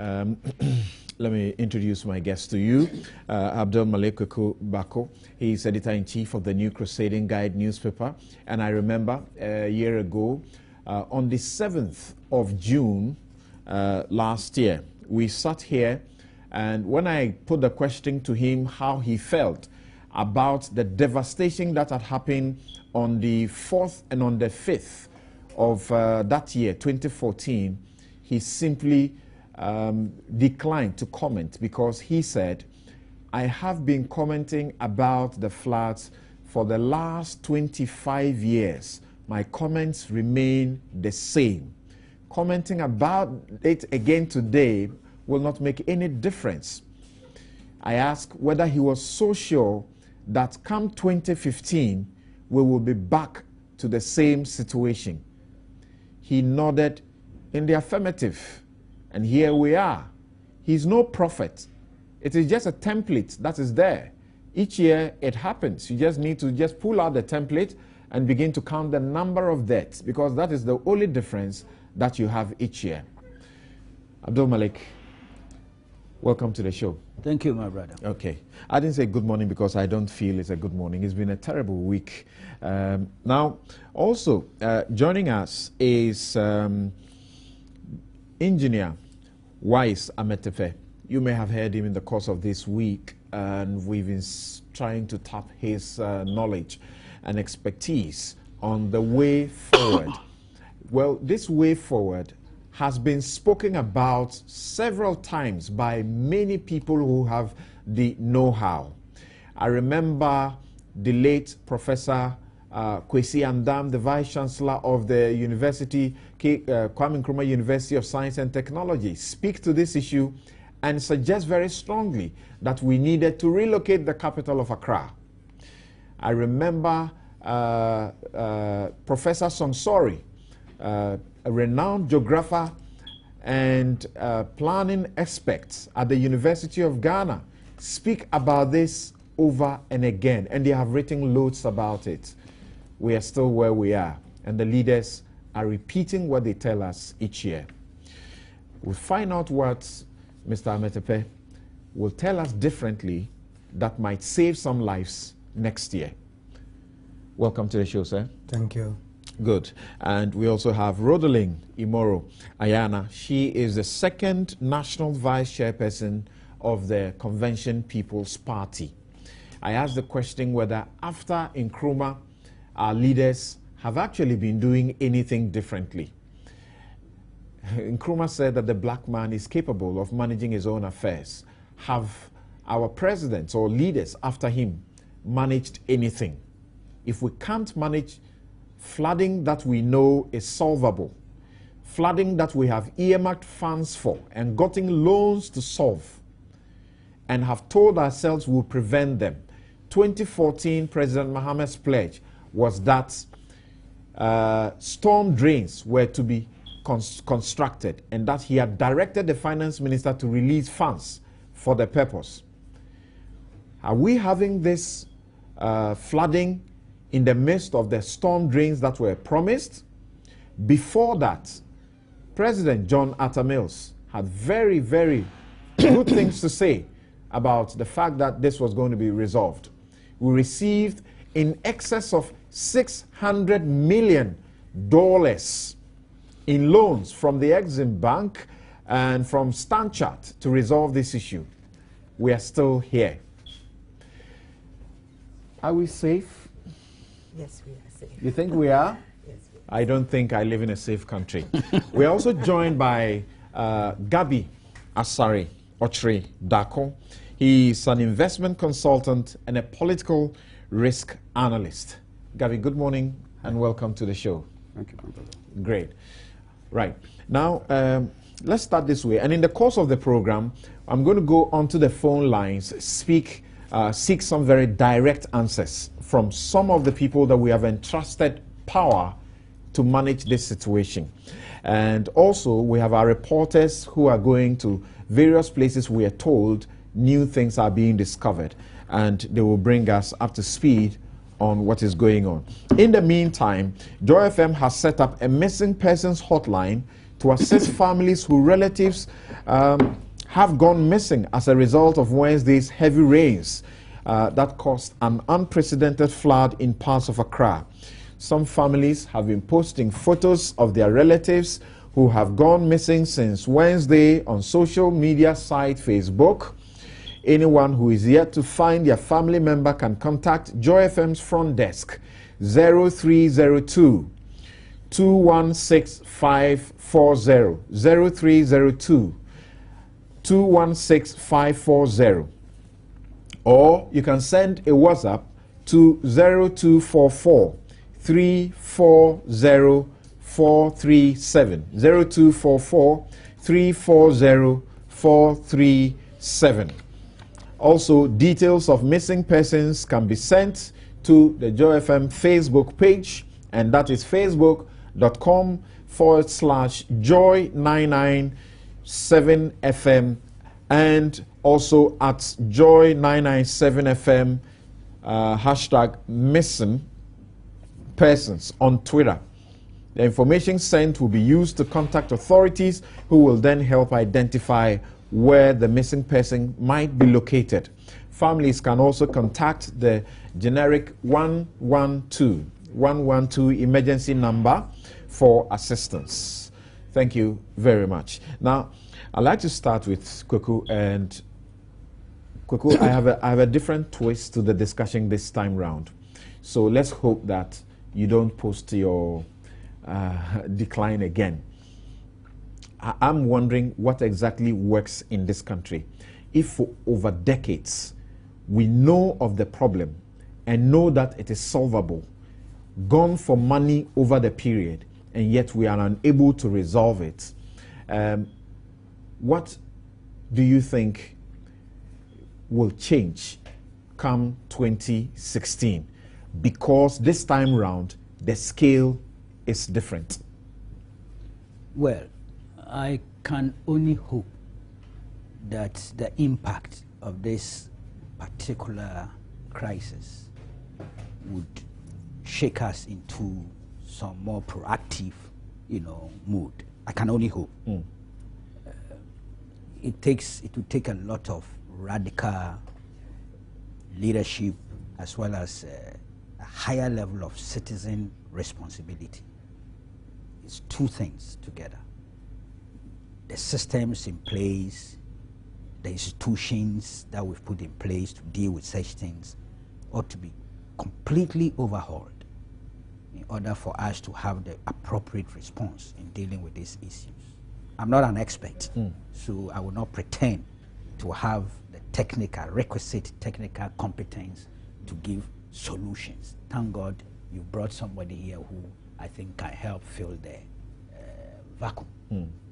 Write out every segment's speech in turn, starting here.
Let me introduce my guest to you, Abdul Malik Bako. He's editor-in-chief of the New Crusading Guide newspaper. And I remember a year ago, on the 7th of June last year, we sat here, and when I put the question to him how he felt about the devastation that had happened on the 4th and on the 5th of that year, 2014, he simply declined to comment because he said, I have been commenting about the floods for the last 25 years. My comments remain the same. Commenting about it again today will not make any difference. I asked whether he was so sure that come 2015, we will be back to the same situation. He nodded in the affirmative. And here we are. He's no prophet. It is just a template that is there. Each year it happens. You just need to just pull out the template and begin to count the number of deaths, because that is the only difference that you have each year. Abdul Malik, welcome to the show. Thank you, my brother. Okay. I didn't say good morning because I don't feel it's a good morning. It's been a terrible week. Now, also joining us is Engineer Wise Ametefe. You may have heard him in the course of this week, and we've been trying to tap his knowledge and expertise on the way forward. Well, this way forward has been spoken about several times by many people who have the know-how. I remember the late Professor Kwesi Andam, the Vice-Chancellor of the University, Kwame Nkrumah University of Science and Technology, speak to this issue and suggest very strongly that we needed to relocate the capital of Accra. I remember Professor Sonsori, a renowned geographer and planning expert at the University of Ghana, speak about this over and again, and they have written loads about it. We are still where we are, and the leaders are repeating what they tell us each year. We'll find out what Mr. Ametepe will tell us differently that might save some lives next year. Welcome to the show, sir. Thank you. Good. And we also have Rodeline Imoro Ayana. She is the second national vice chairperson of the Convention People's Party. I asked the question whether after Nkrumah, our leaders have actually been doing anything differently. Nkrumah said that the black man is capable of managing his own affairs. Have our presidents or leaders after him managed anything? If we can't manage flooding that we know is solvable, flooding that we have earmarked funds for and gotten loans to solve, and have told ourselves we'll prevent them. 2014, President Mohammed's pledge was that storm drains were to be constructed, and that he had directed the finance minister to release funds for the purpose. Are we having this flooding in the midst of the storm drains that were promised? Before that, President John Atta Mills had very, very good things to say about the fact that this was going to be resolved. We received in excess of $600 million in loans from the Exim Bank and from Stanchart to resolve this issue. We are still here. Are we safe? Yes, we are safe. You think we are? Yes, we are. I don't think I live in a safe country. We're also joined by Gabi Asari Ochre Dako. He's an investment consultant and a political risk analyst. Gabi, good morning and welcome to the show. Thank you, my brother. Great. Right. Now, let's start this way. And in the course of the program, I'm going to go onto the phone lines, seek some very direct answers from some of the people that we have entrusted power to manage this situation. And also, we have our reporters who are going to various places we are told new things are being discovered. And they will bring us up to speed on what is going on. In the meantime, Joy FM has set up a missing persons hotline to assist families whose relatives have gone missing as a result of Wednesday's heavy rains that caused an unprecedented flood in parts of Accra. Some families have been posting photos of their relatives who have gone missing since Wednesday on social media site Facebook. Anyone who is yet to find their family member can contact Joy FM's front desk 0302 216 540 0302 216 540, or you can send a WhatsApp to 0244 340 437 0244 340 437. Also, details of missing persons can be sent to the Joy FM Facebook page, and that is facebook.com/joy997fm, and also at joy997fm hashtag missing persons on Twitter. The information sent will be used to contact authorities who will then help identify where the missing person might be located. Families can also contact the generic 112 emergency number for assistance. Thank you very much. Now, I'd like to start with Kweku, and Kweku, I have a different twist to the discussion this time round. So let's hope that you don't post your decline again. I'm wondering what exactly works in this country. If for over decades we know of the problem and know that it is solvable, gone for money over the period, and yet we are unable to resolve it, what do you think will change come 2016? Because this time round, the scale is different. Well, I can only hope that the impact of this particular crisis would shake us into some more proactive, mood. I can only hope. It will take a lot of radical leadership as well as a higher level of citizen responsibility. It's two things together. The systems in place, the institutions that we've put in place to deal with such things ought to be completely overhauled in order for us to have the appropriate response in dealing with these issues. I'm not an expert, so I will not pretend to have the requisite technical competence to give solutions. Thank God you brought somebody here who I think can help fill the vacuum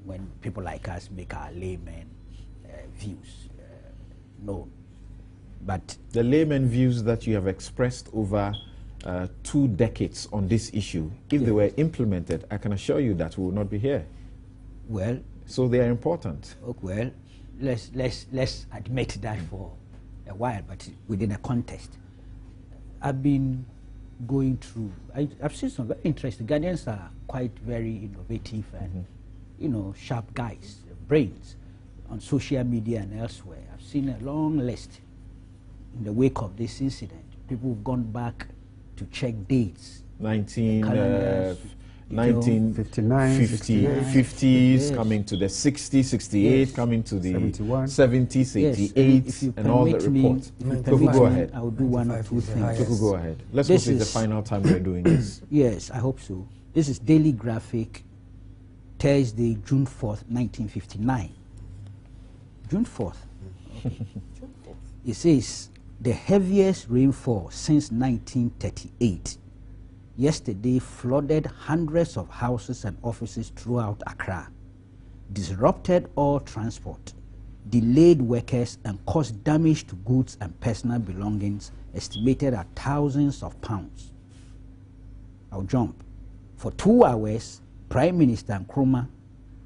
when people like us make our layman views known. But the layman views that you have expressed over 2 decades on this issue, if they were implemented, I can assure you that we will not be here. Well, so they are important. Well, let's admit that for a while, but within a context. I've been going through, I've seen some very interesting. Ghanaians are quite very innovative and sharp guys, brains on social media and elsewhere. I've seen a long list in the wake of this incident. People have gone back to check dates. 1950s, coming to the 60s, 68, coming to the 70s, 88, and all the reports. Go ahead. I will do one or two things. Go ahead. Let's hope it's the final time we're doing this. Yes, I hope so. This is Daily Graphic, Thursday, June 4th, 1959. June 4th. Okay. It says, the heaviest rainfall since 1938. Yesterday flooded hundreds of houses and offices throughout Accra, disrupted all transport, delayed workers, and caused damage to goods and personal belongings estimated at thousands of pounds. I'll jump. For 2 hours, Prime Minister Nkrumah,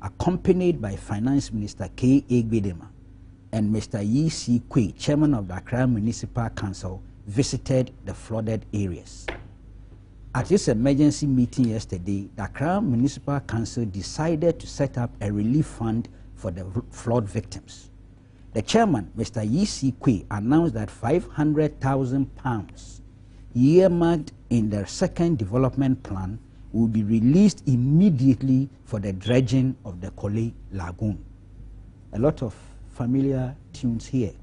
accompanied by Finance Minister K. Egbedema and Mr. Yi Si Kwe, Chairman of the Accra Municipal Council, visited the flooded areas. At this emergency meeting yesterday, the Accra Municipal Council decided to set up a relief fund for the flood victims. The chairman, Mr. Yi Kwe, announced that £500,000 earmarked in the second development plan will be released immediately for the dredging of the Kole Lagoon. A lot of familiar tunes here.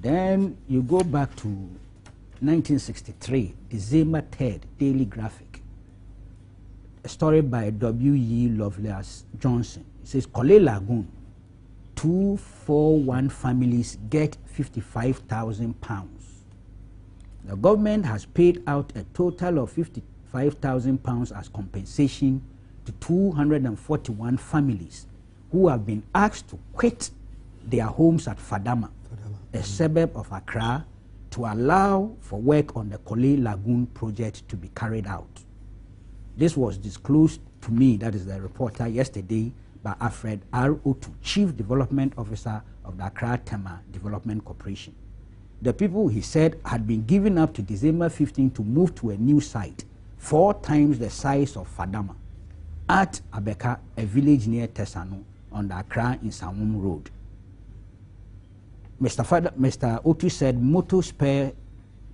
Then you go back to 1963, December 3rd, Daily Graphic. A story by W.E. Lovelace Johnson. It says, Kole Lagoon, 241 families get £55,000. The government has paid out a total of £55,000 as compensation to 241 families who have been asked to quit their homes at Fadama, a suburb of Accra, to allow for work on the Kole Lagoon project to be carried out. This was disclosed to me, that is the reporter, yesterday by Alfred R. Otu, Chief Development Officer of the Accra Tema Development Corporation. The people, he said, had been given up to December 15 to move to a new site, 4 times the size of Fadama, at Abeka, a village near Tesano, on the Accra in Samum Road. Mr. Otu said motor spare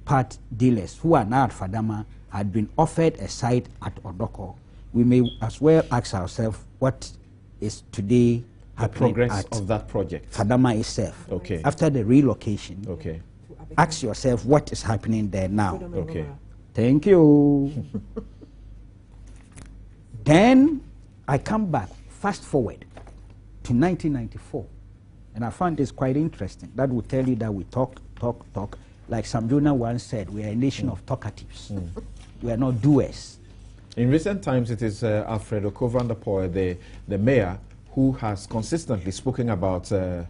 part dealers who are now at Fadama had been offered a site at Odoko. We may as well ask ourselves what is today happening progress at of that project. Fadama itself. Okay. After the relocation, Okay. ask yourself what is happening there now. Okay. Thank you. Then I come back, fast forward to 1994. And I found this quite interesting. That will tell you that we talk. Like Samjona once said, we are a nation of talkatives. We are not doers. In recent times, it is Alfredo Kovandapoe, the mayor, who has consistently spoken about the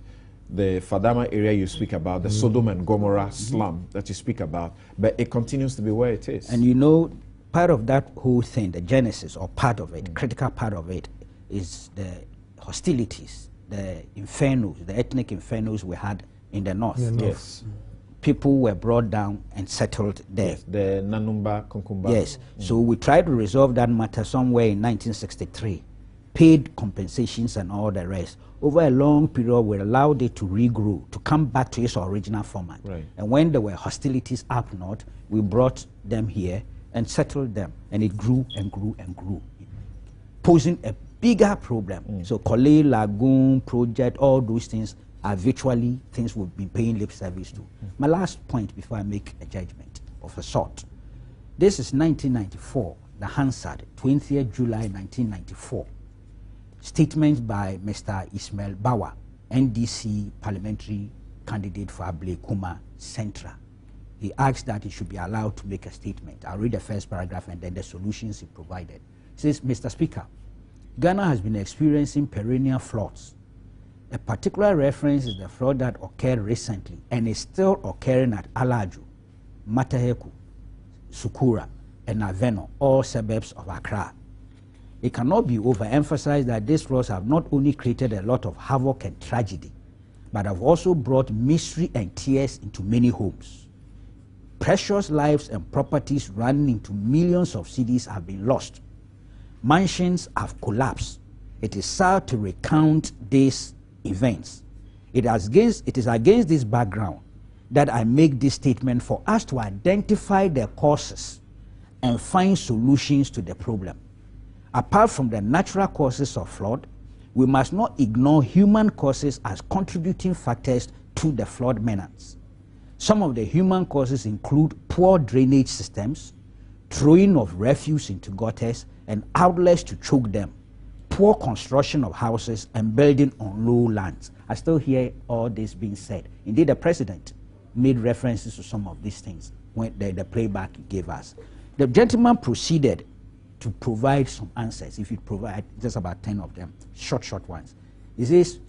Fadama area you speak about, the Sodom and Gomorrah slum that you speak about, but it continues to be where it is. And you know, part of that whole thing, the genesis or part of it, critical part of it, is the hostilities, the infernos, the ethnic infernos we had in the north. Yes. People were brought down and settled there. Yes, the Nanumba, Konkumba. Yes. So we tried to resolve that matter somewhere in 1963, paid compensations and all the rest. Over a long period, we allowed it to regrow, to come back to its original format. Right. And when there were hostilities up north, we brought them here and settled them. And it grew and grew and grew, posing a bigger problem. So Kole Lagoon project, all those things are virtually things we've been paying lip service to. My last point before I make a judgment of a sort. This is 1994, the Hansard, 20th July 1994. Statement by Mr. Ismail Bawa, NDC parliamentary candidate for Ablekuma Central. He asked that he should be allowed to make a statement. I'll read the first paragraph and then the solutions he provided. He says, Mr. Speaker, Ghana has been experiencing perennial floods. A particular reference is the flood that occurred recently and is still occurring at Alaju, Mataheku, Sukura, and Aveno, all suburbs of Accra. It cannot be overemphasized that these floods have not only created a lot of havoc and tragedy, but have also brought misery and tears into many homes. Precious lives and properties running into millions of cedis have been lost. Mansions have collapsed. It is sad to recount these events. It is against this background that I make this statement for us to identify the causes and find solutions to the problem. Apart from the natural causes of flood, we must not ignore human causes as contributing factors to the flood menace. Some of the human causes include poor drainage systems, throwing of refuse into gutters and outlets to choke them, poor construction of houses and building on low lands. I still hear all this being said. Indeed, the president made references to some of these things when the playback he gave us. The gentleman proceeded to provide some answers. If you provide just about 10 of them, short ones. He says,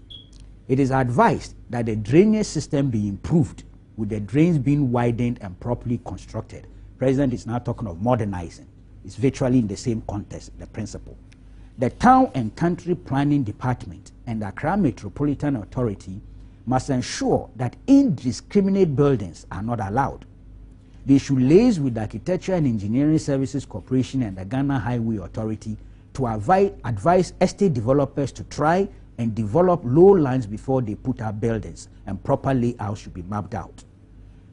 it is advised that the drainage system be improved with the drains being widened and properly constructed. President is now talking of modernizing. It's virtually in the same context, the principle. The Town and Country Planning Department and the Accra Metropolitan Authority must ensure that indiscriminate buildings are not allowed. they should liaise with the Architecture and Engineering Services Corporation and the Ghana Highway Authority to advise estate developers to try and develop low lines before they put up buildings, and proper layouts should be mapped out.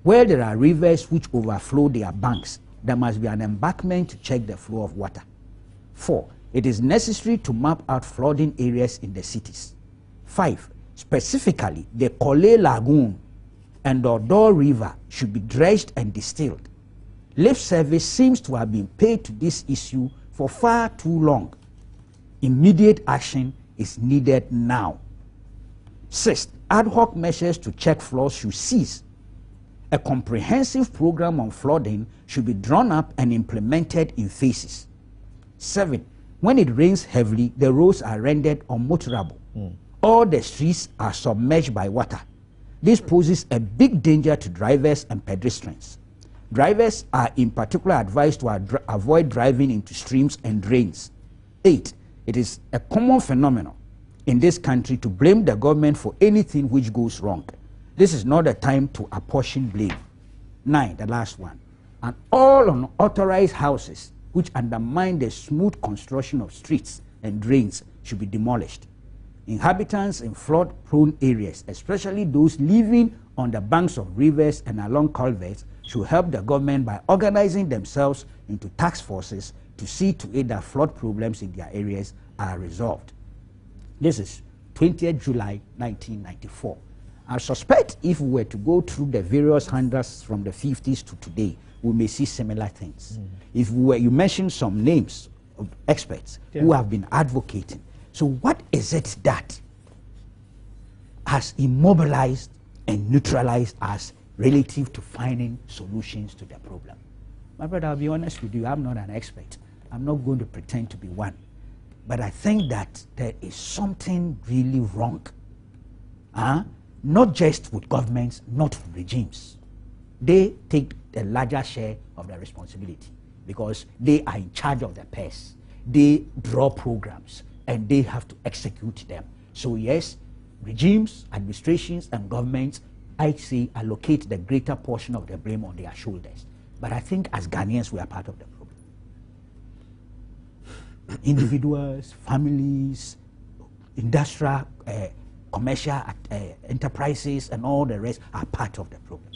Where there are rivers which overflow their banks, there must be an embankment to check the flow of water. 4, it is necessary to map out flooding areas in the cities. 5, specifically, the Kole Lagoon and the Odo River should be dredged and distilled. Lip service seems to have been paid to this issue for far too long. Immediate action is needed now. 6, ad hoc measures to check flows should cease. A comprehensive program on flooding should be drawn up and implemented in phases. 7, when it rains heavily, the roads are rendered unmotorable. All the streets are submerged by water. This poses a big danger to drivers and pedestrians. Drivers are in particular advised to avoid driving into streams and drains. 8, it is a common phenomenon in this country to blame the government for anything which goes wrong. This is not the time to apportion blame. 9, the last one, and all unauthorized houses which undermine the smooth construction of streets and drains should be demolished. Inhabitants in flood-prone areas, especially those living on the banks of rivers and along culverts, should help the government by organizing themselves into task forces to see to it that flood problems in their areas are resolved. This is 20th July 1994. I suspect if we were to go through the various handles from the 50s to today, we may see similar things. If you mentioned some names of experts who have been advocating. So what is it that has immobilized and neutralized us relative to finding solutions to the problem? My brother, I'll be honest with you, I'm not an expert. I'm not going to pretend to be one. But I think that there is something really wrong. Not just with governments, not with regimes. They take a larger share of the responsibility because they are in charge of the purse. They draw programs and they have to execute them. So yes, regimes, administrations, and governments, I say, allocate the greater portion of the blame on their shoulders. But I think as Ghanaians, we are part of the problem. Individuals, families, industrial, commercial enterprises, and all the rest are part of the problem.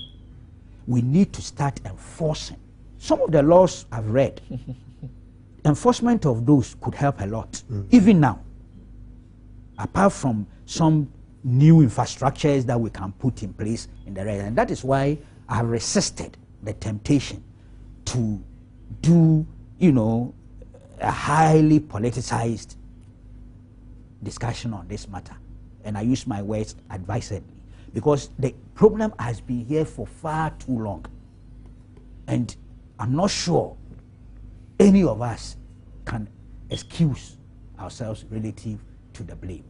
We need to start enforcing. Some of the laws I've read, enforcement of those could help a lot, even now. Apart from some new infrastructures that we can put in place in the area. And that is why I resisted the temptation to do, a highly politicized discussion on this matter. And I use my words advisedly, because the problem has been here for far too long. And I'm not sure any of us can excuse ourselves relative to the blame.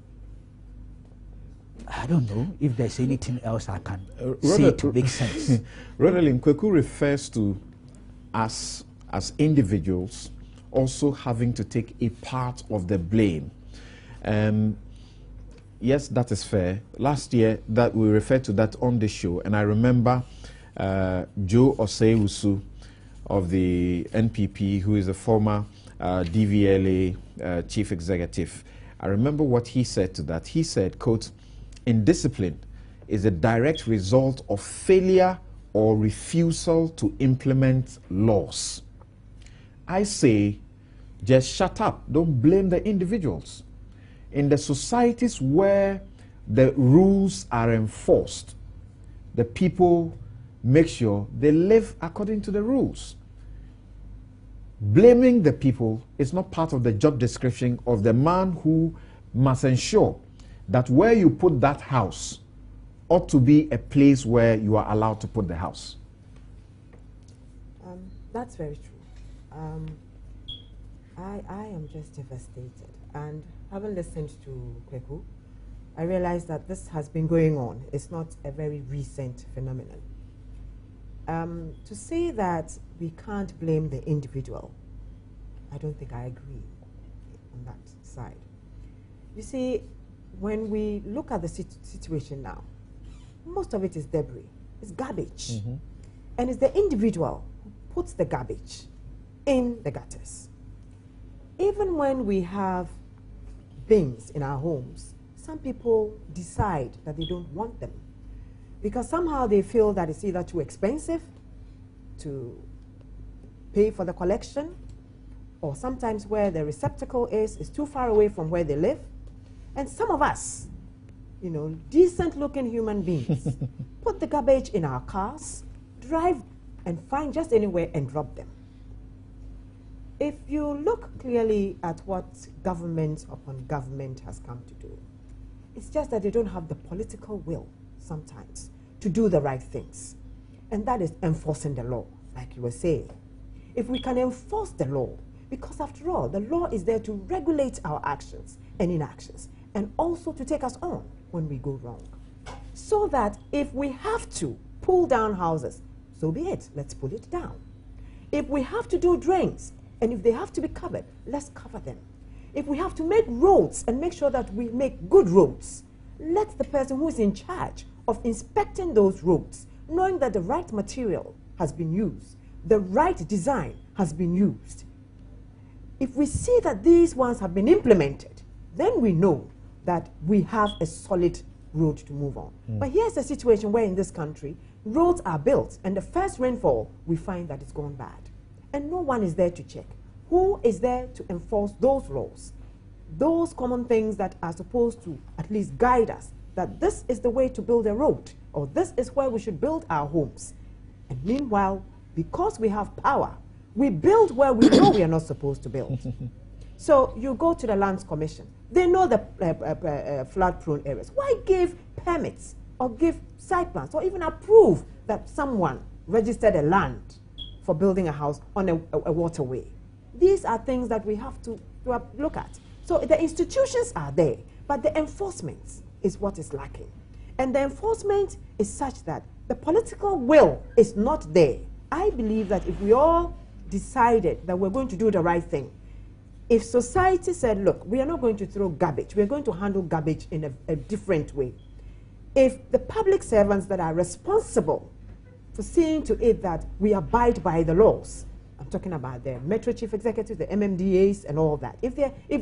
I don't know if there's anything else I can say to make sense. Ronald Kweku refers to us as individuals also having to take a part of the blame. Yes, that is fair. Last year, that we referred to that on the show, and I remember Joe Osei-Usu of the NPP, who is a former DVLA chief executive. I remember what he said to that. He said, quote, "Indiscipline is a direct result of failure or refusal to implement laws." I say, just shut up. Don't blame the individuals. In the societies where the rules are enforced, the people make sure they live according to the rules. Blaming the people is not part of the job description of the man who must ensure that where you put that house ought to be a place where you are allowed to put the house. That's very true. I am just devastated. And having listened to Kweku, I realized that this has been going on. It's not a very recent phenomenon. To say that we can't blame the individual, I don't think I agree on that side. You see, when we look at the situation now, most of it is debris. It's garbage. And it's the individual who puts the garbage in the gutters. Even when we have bins in our homes, some people decide that they don't want them because somehow they feel that it's either too expensive to pay for the collection, or sometimes where the receptacle is too far away from where they live. And some of us, you know, decent-looking human beings, put the garbage in our cars, drive and find just anywhere and drop them. If you look clearly at what government upon government has come to do, it's just that they don't have the political will sometimes to do the right things. And that is enforcing the law, like you were saying. If we can enforce the law, because after all, the law is there to regulate our actions and inactions, and also to take us on when we go wrong. So that if we have to pull down houses, so be it, let's pull it down. If we have to do drains, and if they have to be covered, let's cover them. If we have to make roads and make sure that we make good roads, let the person who is in charge of inspecting those roads, knowing that the right material has been used, the right design has been used. If we see that these ones have been implemented, then we know that we have a solid road to move on. But here's a situation where in this country, roads are built, and the first rainfall, we find that it's gone bad. And no one is there to check. Who is there to enforce those laws? Those common things that are supposed to at least guide us, that this is the way to build a road, or this is where we should build our homes. And meanwhile, because we have power, we build where we know we are not supposed to build. So you go to the Lands Commission. They know the flood-prone areas. Why give permits or give site plans or even approve that someone registered a land for building a house on a waterway? These are things that we have to look at. So the institutions are there, but the enforcement is what is lacking. And the enforcement is such that the political will is not there. I believe that if we all decided that we're going to do the right thing, if society said, look, we are not going to throw garbage, we're going to handle garbage in a different way. If the public servants that are responsible for seeing to it that we abide by the laws, I'm talking about the Metro Chief Executives, the MMDAs and all that, if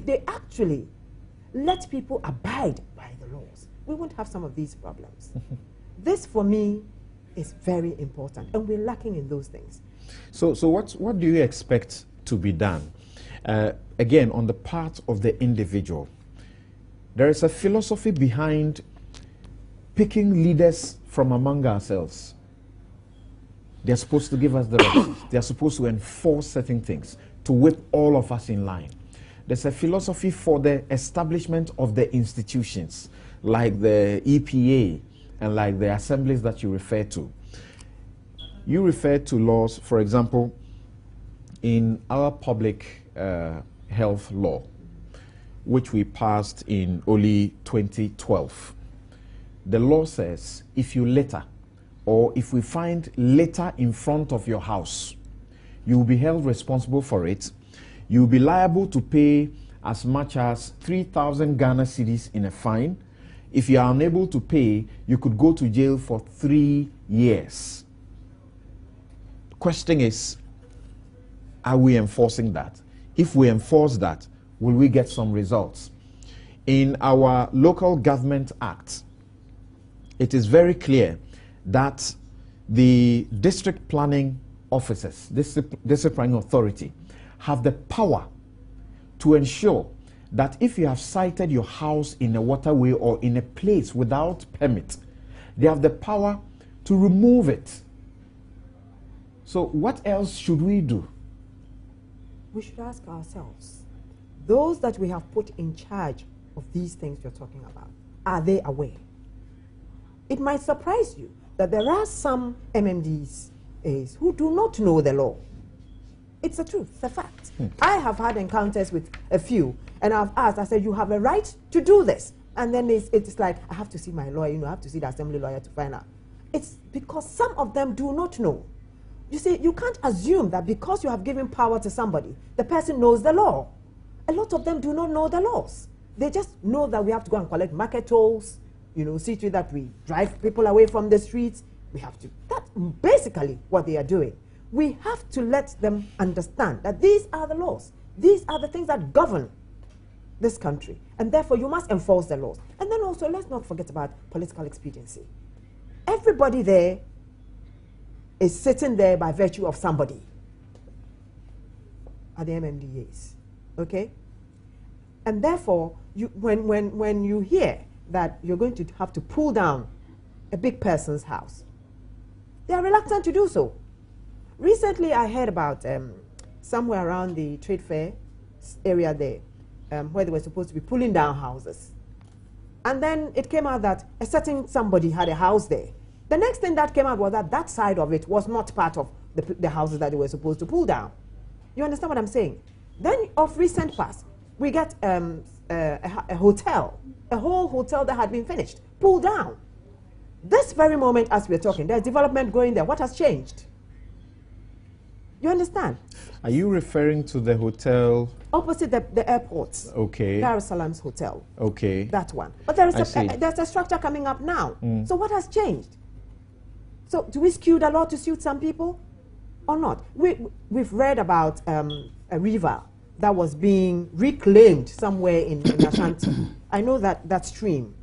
they actually let people abide by the laws, we won't have some of these problems. This, for me, is very important, and we're lacking in those things. So what do you expect to be done? Again, on the part of the individual, there is a philosophy behind picking leaders from among ourselves. They're supposed to give us the right. They're supposed to enforce certain things, to whip all of us in line. There's a philosophy for the establishment of the institutions, like the EPA and like the assemblies that you refer to. You refer to laws, for example, in our public health law, which we passed in early 2012. The law says if you litter, or if we find litter in front of your house, you will be held responsible for it. You will be liable to pay as much as 3,000 Ghana cedis in a fine. If you are unable to pay, you could go to jail for 3 years. Question is, are we enforcing that? If we enforce that, will we get some results? In our Local Government Act, it is very clear that the district planning officers, district planning authority, have the power to ensure that if you have sited your house in a waterway or in a place without permit, they have the power to remove it. So what else should we do? We should ask ourselves, those that we have put in charge of these things you're talking about, are they aware? It might surprise you that there are some MMDs who do not know the law. It's the truth, it's a fact. I have had encounters with a few, and I've asked, I said, you have a right to do this. And then it's like, I have to see my lawyer, I have to see the assembly lawyer to find out. It's because some of them do not know. You see, you can't assume that because you have given power to somebody, the person knows the law. A lot of them do not know the laws. They just know that we have to go and collect market tolls, see to it that we drive people away from the streets. We have to. basically what they are doing. We have to let them understand that these are the laws. These are the things that govern this country. And therefore, you must enforce the laws. And then also, let's not forget about political expediency. Everybody there is sitting there by virtue of somebody at the MMDAs, okay? And therefore, when you hear that you're going to have to pull down a big person's house, they are reluctant to do so. Recently, I heard about somewhere around the trade fair area there, where they were supposed to be pulling down houses. And then it came out that a certain somebody had a house there. The next thing that came out was that that side of it was not part of the houses that they were supposed to pull down. You understand what I'm saying? Then, of recent past, we get a hotel, a whole hotel that had been finished, pulled down. This very moment, as we're talking, there's development going there. What has changed? You understand? Are you referring to the hotel? Opposite the airport. Okay. Dar es Salaam's hotel. Okay. That one. But there's a structure coming up now. So what has changed? So do we skew the law to suit some people or not? We've read about a river that was being reclaimed somewhere in Ashanti. I know that stream,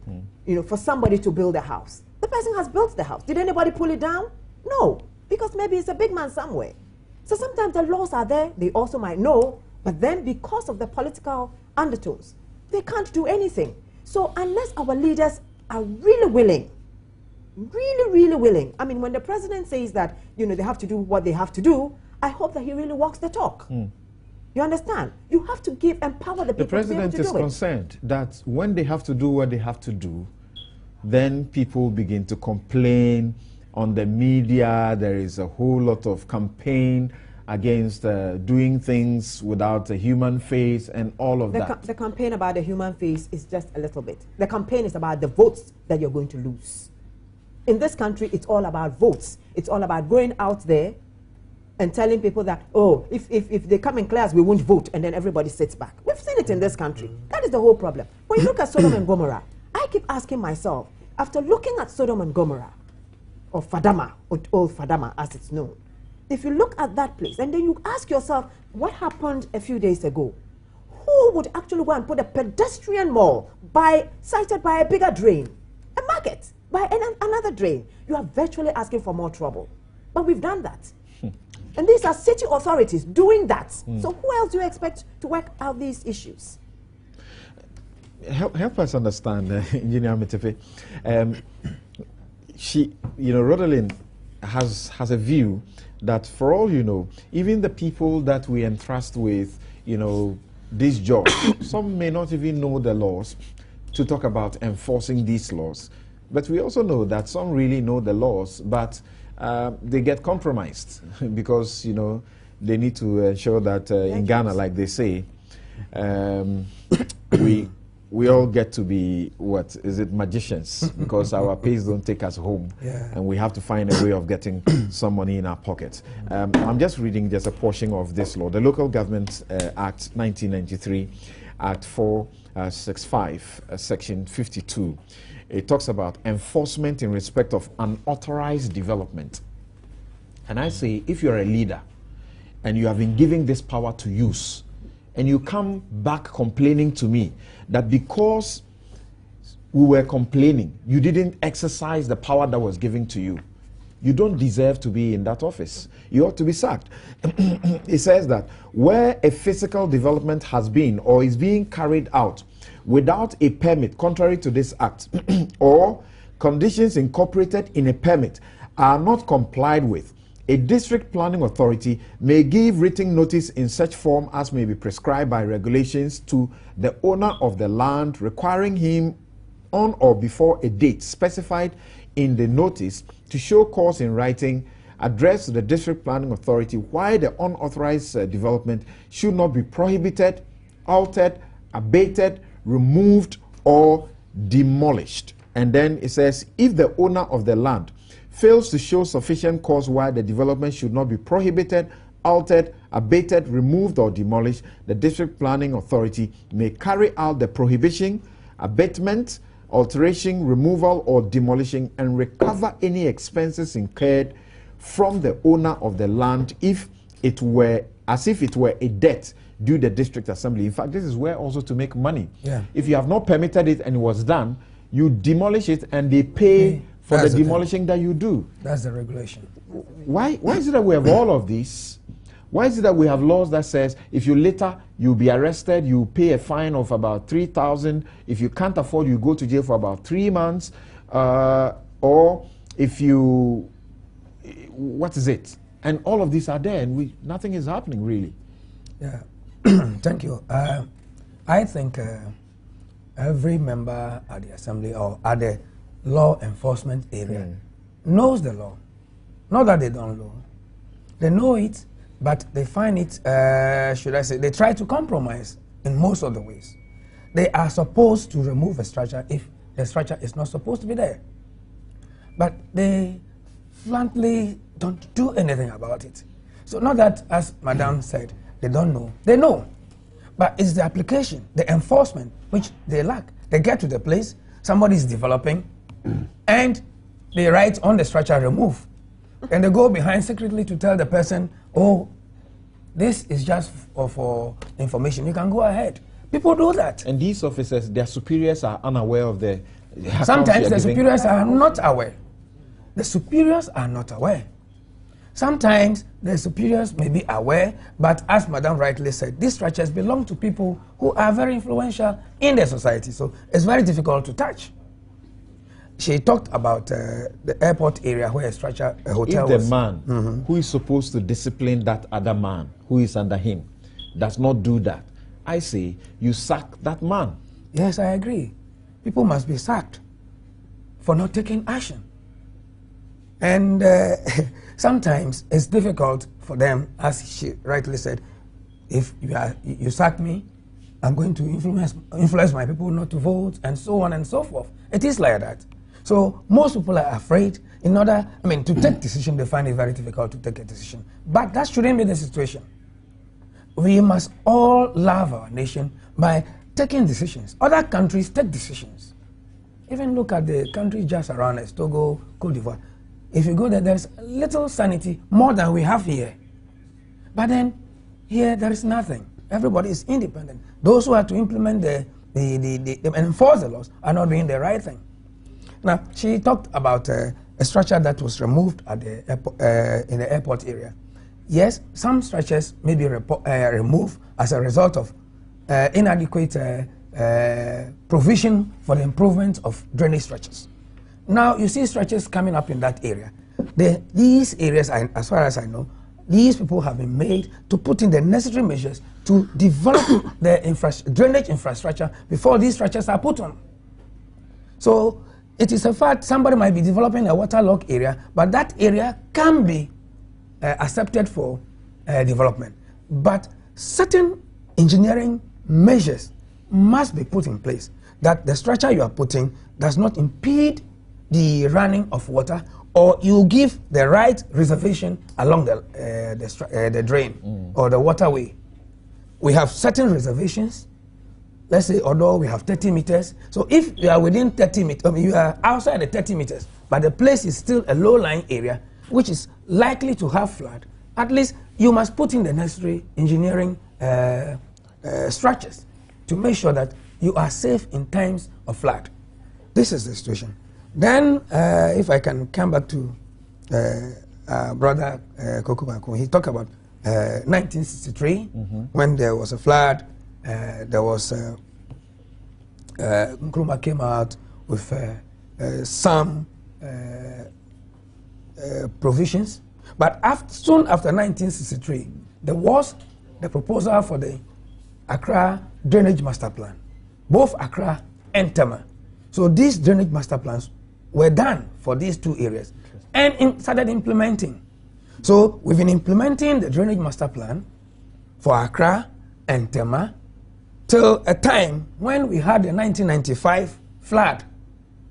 you know, for somebody to build a house. The person has built the house. Did anybody pull it down? No, because maybe it's a big man somewhere. So sometimes the laws are there, they also might know, but then because of the political undertones, they can't do anything. So unless our leaders are really willing, really willing, I mean, when the president says that, you know, they have to do what they have to do, I hope that he really walks the talk. You understand? You have to empower the people. The president is concerned that when they have to do what they have to do, then people begin to complain on the media. There is a whole lot of campaign against doing things without a human face and all of that. The campaign about the human face is just a little bit. The campaign is about the votes that you're going to lose. In this country, it's all about votes. It's all about going out there and telling people that, oh, if they come in class, we won't vote, and then everybody sits back. We've seen it in this country. That is the whole problem. When you look at Sodom and Gomorrah, I keep asking myself, after looking at Sodom and Gomorrah, or Fadama, or Old Fadama as it's known, if you look at that place, and then you ask yourself, what happened a few days ago? Who would actually go and put a pedestrian mall sited by a bigger drain, a market, by another drain? You are virtually asking for more trouble. But we've done that. And these are city authorities doing that. So who else do you expect to work out these issues? Help us understand, Engineer Metefe. Rhodelin has a view that, for all you know, even the people that we entrust with, this job, some may not even know the laws to talk about enforcing these laws. But we also know that some really know the laws, but they get compromised because, they need to ensure that in Ghana, like they say, we all get to be, magicians, because our pays don't take us home, and we have to find a way of getting some money in our pockets. I'm just reading just a portion of this law, the Local Government Act 1993, Act 465, Section 52. It talks about enforcement in respect of unauthorized development. And I say, if you're a leader and you have been given this power to use, and you come back complaining to me that because we were complaining, you didn't exercise the power that was given to you, you don't deserve to be in that office. You ought to be sacked. It says that where a physical development has been or is being carried out without a permit, contrary to this act, or conditions incorporated in a permit are not complied with, a district planning authority may give written notice in such form as may be prescribed by regulations to the owner of the land, requiring him on or before a date specified in the notice to show cause in writing, addressed to the district planning authority why the unauthorized development should not be prohibited, altered, abated, removed, or demolished. And then it says, if the owner of the land fails to show sufficient cause why the development should not be prohibited, altered, abated, removed, or demolished, the district planning authority may carry out the prohibition, abatement, alteration, removal, or demolition, and recover any expenses incurred from the owner of the land if it were, as if it were a debt due the district assembly. In fact, this is where also to make money. Yeah. If you have not permitted it and it was done, you demolish it and they pay for the demolishing that you do. That's the regulation. Why is it that we have all of this? Why is it that we have laws that says if you later, you'll be arrested, you pay a fine of about 3,000. If you can't afford, you go to jail for about 3 months. Or if you, what is it? And all of these are there and nothing is happening really. Yeah, thank you. I think every member at the assembly or at the law enforcement area knows the law. Not that they don't know. They know it, but they find it, should I say, they try to compromise in most of the ways. They are supposed to remove a structure if the structure is not supposed to be there. But they bluntly don't do anything about it. So not that, as Madam said, they don't know. They know. But it's the application, the enforcement, which they lack. They get to the place, somebody is developing, and they write on the structure, remove. And they go behind secretly to tell the person, oh, this is just for information. You can go ahead. People do that. And these officers, their superiors are unaware of the... Sometimes the superiors are not aware. The superiors are not aware. Sometimes the superiors may be aware, but as Madam rightly said, these structures belong to people who are very influential in the society, so it's very difficult to touch. She talked about the airport area where a hotel was. If the man who is supposed to discipline that other man who is under him does not do that, I say you sack that man. Yes, I agree. People must be sacked for not taking action. And sometimes it's difficult for them, as she rightly said, if you sack me, I'm going to influence my people not to vote, and so on and so forth. It is like that. So most people are afraid to take decision. They find it very difficult to take a decision. But that shouldn't be the situation. We must all love our nation by taking decisions. Other countries take decisions. Even look at the countries just around us, Togo, Cote d'Ivoire. If you go there, there's little sanity, more than we have here. But then, here there is nothing. Everybody is independent. Those who are to implement enforce the laws are not doing the right thing. Now, she talked about a structure that was removed at the in the airport area. Yes, some structures may be removed as a result of inadequate provision for the improvement of drainage structures. Now, you see structures coming up in that area. These areas, as far as I know, these people have been made to put in the necessary measures to develop the drainage infrastructure before these structures are put on. So, it is a fact somebody might be developing a waterlogged area, but that area can be accepted for development. But certain engineering measures must be put in place that the structure you are putting does not impede the running of water, or you give the right reservation along the drain or the waterway. We have certain reservations. Let's say, although we have 30 meters, so if you are within 30 meters, you are outside the 30 meters, but the place is still a low-lying area, which is likely to have flood, at least you must put in the necessary engineering structures to make sure that you are safe in times of flood. This is the situation. Then, if I can come back to Brother Kokubaku, he talked about 1963, when there was a flood. There was Nkrumah came out with some provisions, but soon after 1963, there was the proposal for the Accra Drainage Master Plan, both Accra and Tema. So these drainage master plans were done for these two areas and started implementing. So we've been implementing the drainage master plan for Accra and Tema till a time when we had the 1995 flood.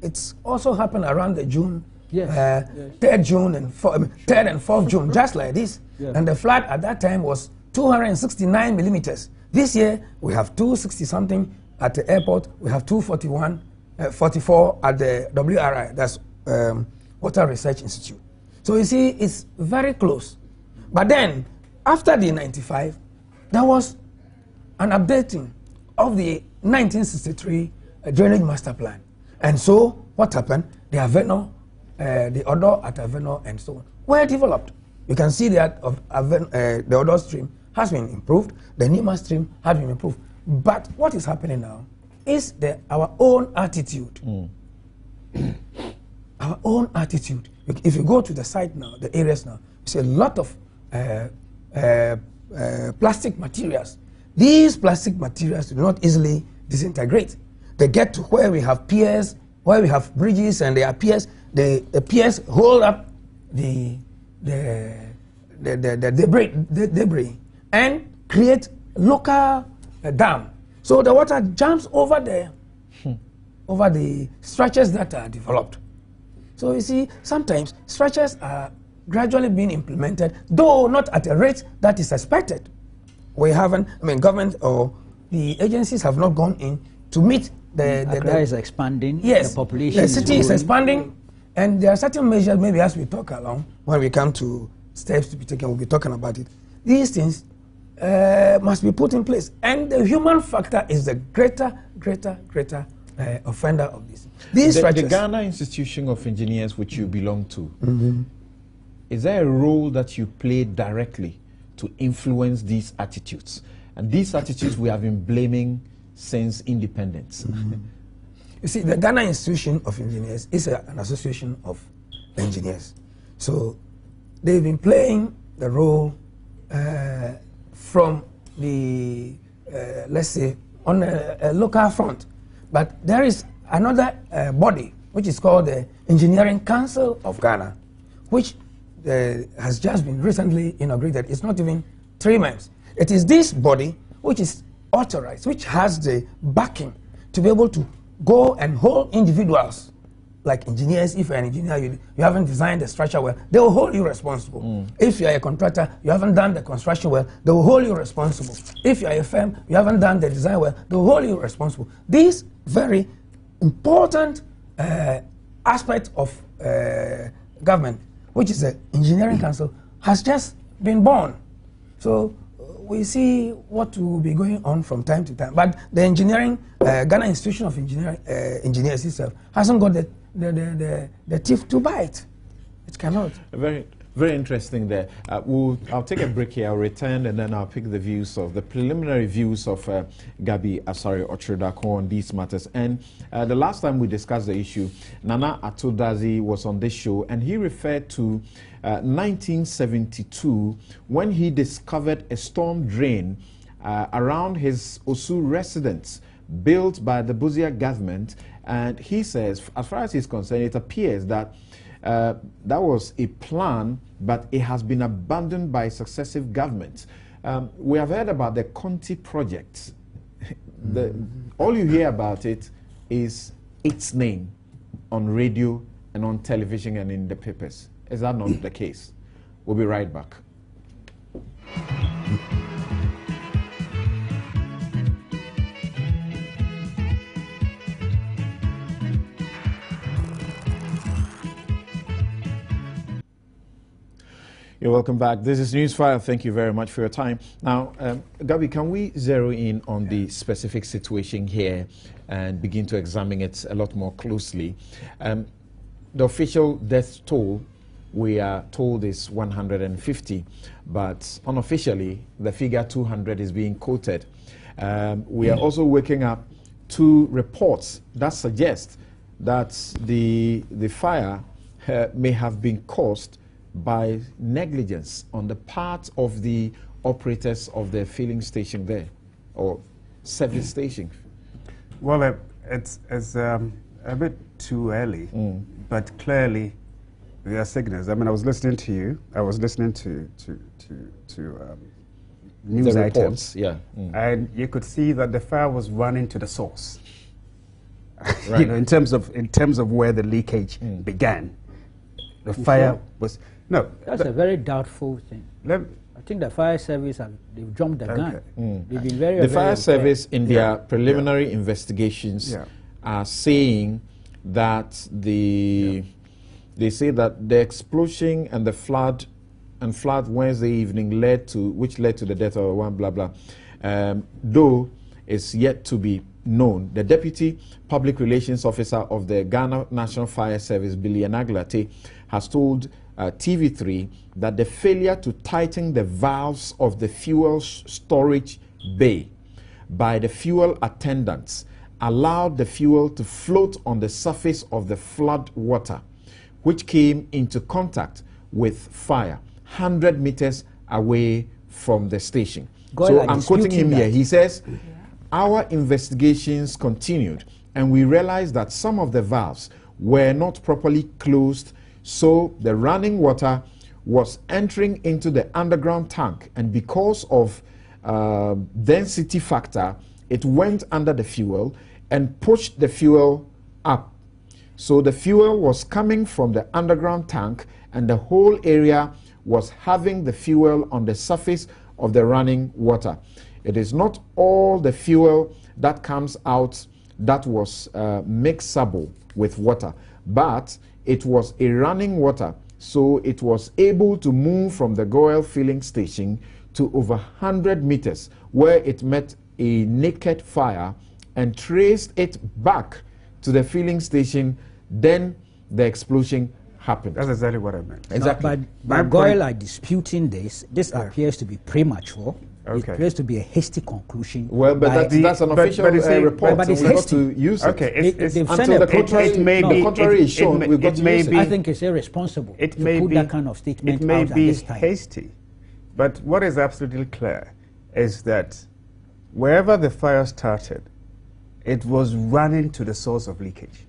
It's also happened around the June, 3rd June and 3rd and 4th June, just like this. And the flood at that time was 269 millimeters. This year we have 260 something at the airport. We have 241, 44 at the WRI, that's Water Research Institute. So you see, it's very close. But then, after the 95, there was an updating of the 1963 drainage master plan. And so, what happened? The Aveno, the Odo at Aveno and so on were developed. You can see that the Odo stream has been improved, the Nima stream has been improved. But what is happening now is our own attitude. Our own attitude. If you go to the site now, the areas now, you see a lot of plastic materials. These plastic materials do not easily disintegrate. They get to where we have piers, where we have bridges, and there are piers. The piers hold up the debris and create local dam. So the water jumps over there, over the structures that are developed. So you see, sometimes structures are gradually being implemented, though not at a rate that is expected. We haven't, government or the agencies have not gone in to meet the Accra is expanding, yes, the population the city is growing. expanding, and there are certain measures, maybe as we talk along, when we come to steps to be taken, we'll be talking about it. These things must be put in place. And the human factor is the greater offender of this. The Ghana Institution of Engineers, which you belong to, is there a role that you play directly to influence these attitudes? And these attitudes we have been blaming since independence. You see, the Ghana Institution of Engineers is an association of engineers. So they've been playing the role from the, let's say, on a local front. But there is another body, which is called the Engineering Council of Ghana, which has just been recently inaugurated. It's not even 3 months. It is this body which is authorized, which has the backing to be able to go and hold individuals, like engineers. If you're an engineer, you haven't designed the structure well, they will hold you responsible. If you're a contractor, you haven't done the construction well, they will hold you responsible. If you're a firm, you haven't done the design well, they will hold you responsible. This very important aspect of government, which is the Engineering Council, has just been born. So we see what will be going on from time to time. But the Ghana Institution of Engineers itself hasn't got the teeth to bite. It cannot. Very, very interesting there. I'll take a break here. I'll return and then I'll pick the preliminary views of Gabi Asare Ochredako on these matters. And the last time we discussed the issue, Nana Atodazi was on this show and he referred to 1972 when he discovered a storm drain around his Osu residence built by the Buzia government. And he says, as far as he's concerned, it appears that that was a plan, but it has been abandoned by successive governments. We have heard about the Conti project. All you hear about it is its name on radio and on television and in the papers. Is that not the case? We'll be right back. You're welcome back. This is Newsfile. Thank you very much for your time. Now, Gabi, can we zero in on the specific situation here and begin to examine it a lot more closely? The official death toll, we are told, is 150, but unofficially, the figure 200 is being quoted. We are also waking up to reports that suggest that the fire may have been caused by negligence on the part of the operators of the filling station there, or service station. Well, it's a bit too early, but clearly there are signals. I mean, I was listening to you. I was listening to news the items, reports, yeah, and you could see that the fire was running to the source. Right. You know, in terms of where the leakage began, the fire was. No, That's a very doubtful thing. I think the fire service, they've jumped the gun. They've been the fire service in their preliminary investigations are saying that the they say that the explosion and the flood Wednesday evening led to the death of one blah blah. Though it's yet to be known. The Deputy Public Relations Officer of the Ghana National Fire Service, Billy Anaglate, has told TV3 that the failure to tighten the valves of the fuel storage bay by the fuel attendants allowed the fuel to float on the surface of the flood water, which came into contact with fire 100 meters away from the station. So I'm quoting him here. He says, our investigations continued and we realized that some of the valves were not properly closed, so the running water was entering into the underground tank, and because of density factor, it went under the fuel and pushed the fuel up. So the fuel was coming from the underground tank and the whole area was having the fuel on the surface of the running water. It is not all the fuel that comes out that was mixable with water, but it was a running water, so it was able to move from the Goel filling station to over 100 meters, where it met a naked fire and traced it back to the filling station. Then the explosion happened. That's exactly what I meant. Exactly. No, but Goel are disputing this. This appears to be premature. Okay. It appears to be a hasty conclusion. Well, but that's an official report. But it's so we've got hasty. to use it. Okay, They've until sent the a paper. contrary is shown, we've got to use it. I think it's irresponsible to put that kind of statement out at this time. It may be hasty, but what is absolutely clear is that wherever the fire started, it was running to the source of leakage.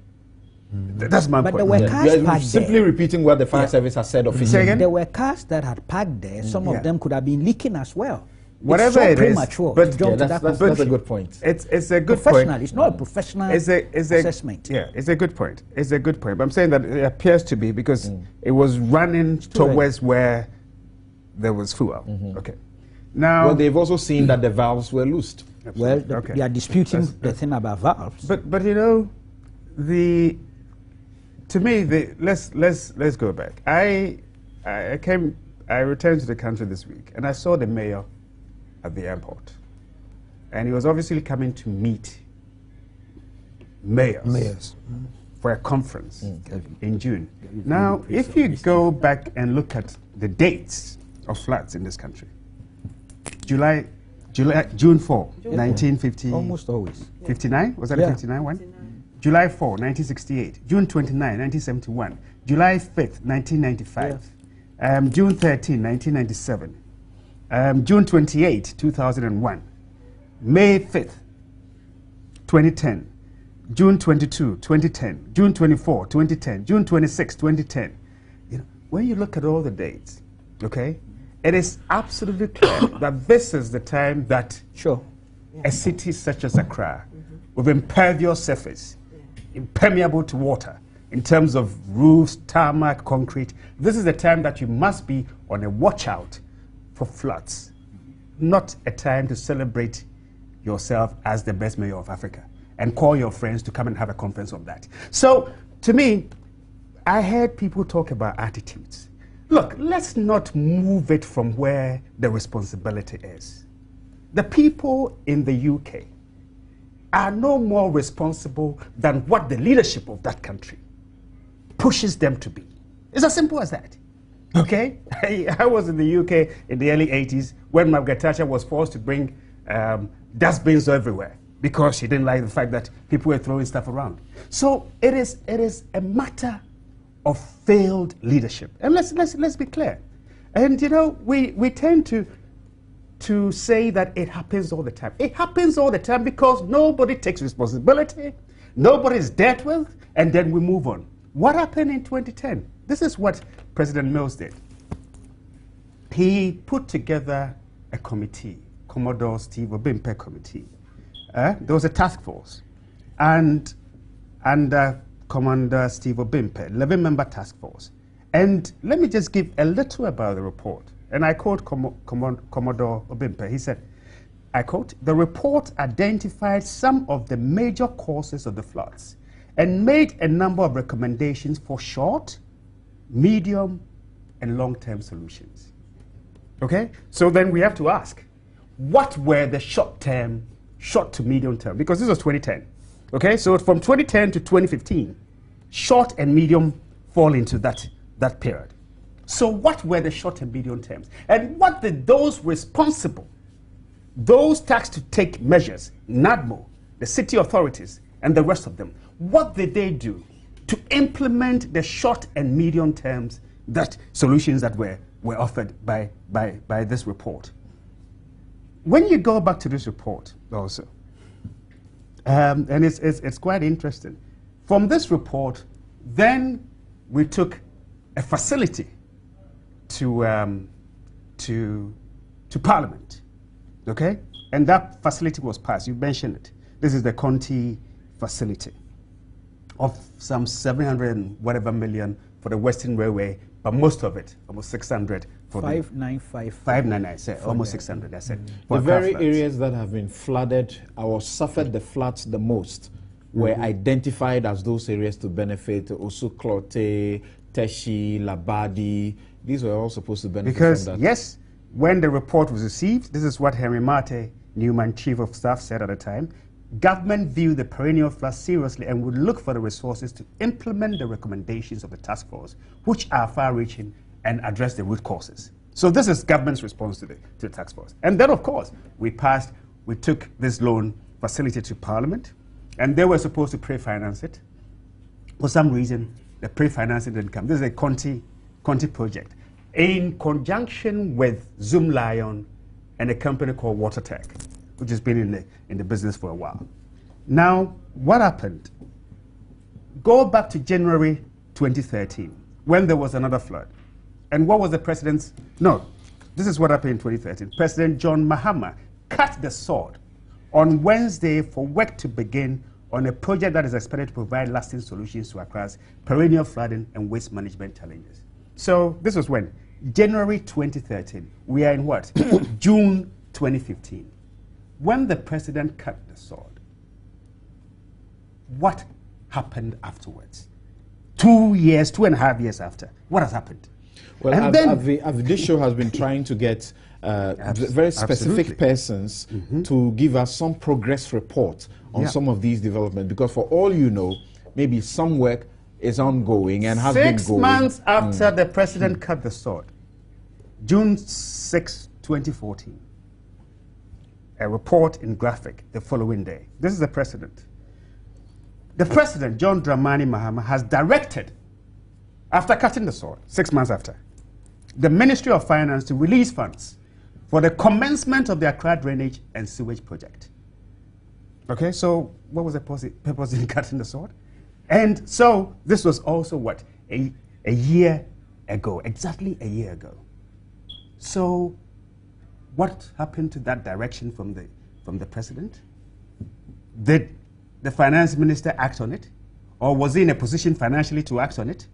That's my point. But there were cars parked simply there. repeating what the fire service has said officially. There were cars that had parked there. Some of them could have been leaking as well. Whatever it's so it is, premature but to jump to that's a good point. It's a good professional. point. It's not a professional assessment. Yeah, it's a good point. It's a good point. But I'm saying that it appears to be because it was running towards where there was fuel. Okay. Now, well, they've also seen that the valves were loosed. Well, they are disputing the thing about valves. But you know, to me, let's go back. I returned to the country this week, and I saw the mayor at the airport, and he was obviously coming to meet mayors for a conference in June. Now, if you go back and look at the dates of floods in this country, June 4, 1950. Almost always. 59? Was that a 59 one? 59. July 4, 1968. June 29, 1971. July 5th, 1995. June 13, 1997. June 28, 2001. May 5th, 2010. June 22, 2010. June 24, 2010. June 26, 2010. You know, when you look at all the dates, okay, it is absolutely clear that this is the time that a city such as Accra, with impervious surface, impermeable to water, in terms of roofs, tarmac, concrete, this is the time that you must be on a watch out for floods, not a time to celebrate yourself as the best mayor of Africa and call your friends to come and have a conference on that. So, to me, I heard people talk about attitudes. Look, let's not move it from where the responsibility is. The people in the UK are no more responsible than what the leadership of that country pushes them to be. It's as simple as that. Okay? I was in the UK in the early 80s when Margaret Thatcher was forced to bring dustbins everywhere because she didn't like the fact that people were throwing stuff around. So it is a matter of failed leadership. And let's be clear. And you know, we tend to say that it happens all the time. It happens all the time because nobody takes responsibility, nobody is dealt with, and then we move on. What happened in 2010? This is what President Mills did. He put together a committee, Commodore Steve Obimpe committee. There was a task force, and Commander Steve Obimpe, 11-member task force. And let me just give a little about the report. And I quote Commodore Obimpe. He said, I quote, "The report identified some of the major causes of the floods and made a number of recommendations for short, medium, and long-term solutions. Okay? So then we have to ask, what were the short to medium term? Because this was 2010. Okay? So from 2010 to 2015, short and medium fall into that period. So what were the short and medium terms? And what did those responsible, those tasked to take measures, NADMO, the city authorities, and the rest of them, what did they do to implement the short and medium terms, that solutions that were offered by this report? When you go back to this report also, and it's quite interesting. From this report, then we took a facility to Parliament, okay? And that facility was passed. You mentioned it. This is the Conti facility of some 700 and whatever million for the Western Railway, but most of it, almost 600 for 599, almost 600. That's it. The very areas that have been flooded or suffered the floods the most were identified as those areas to benefit. Osuklote, Teshi, Labadi. These were all supposed to benefit from that. Yes, when the report was received, this is what Henry Mate Newman, Chief of Staff, said at the time: government viewed the perennial flood seriously and would look for the resources to implement the recommendations of the task force, which are far-reaching and address the root causes. So this is government's response to the task force. And then, of course, we took this loan facility to Parliament, and they were supposed to pre-finance it. For some reason, the pre-financing didn't come. This is a Conti project in conjunction with Zoom Lion and a company called WaterTech, which has been in the business for a while. Now, what happened? Go back to January 2013, when there was another flood. And what was the president's? No, this is what happened in 2013. President John Mahama cut the sword on Wednesday for work to begin on a project that is expected to provide lasting solutions to Accra's perennial flooding and waste management challenges. So this was when? January 2013. We are in what? June 2015. When the president cut the sword, what happened afterwards? 2.5 years after, what has happened? Well, this show has been trying to get very specific persons to give us some progress report on some of these developments, because for all you know, maybe some work is ongoing and has been going. 6 months after the president cut the sword, June 6, 2014, a report in Graphic the following day. This is the president. The president, John Dramani Mahama, has directed, after cutting the sword, 6 months after, the Ministry of Finance to release funds for the commencement of the Accra Drainage and Sewage Project. Okay, so what was the purpose in cutting the sword? And so this was also what? A year ago, exactly a year ago. So what happened to that direction from the president? Did the finance minister act on it? Or was he in a position financially to act on it?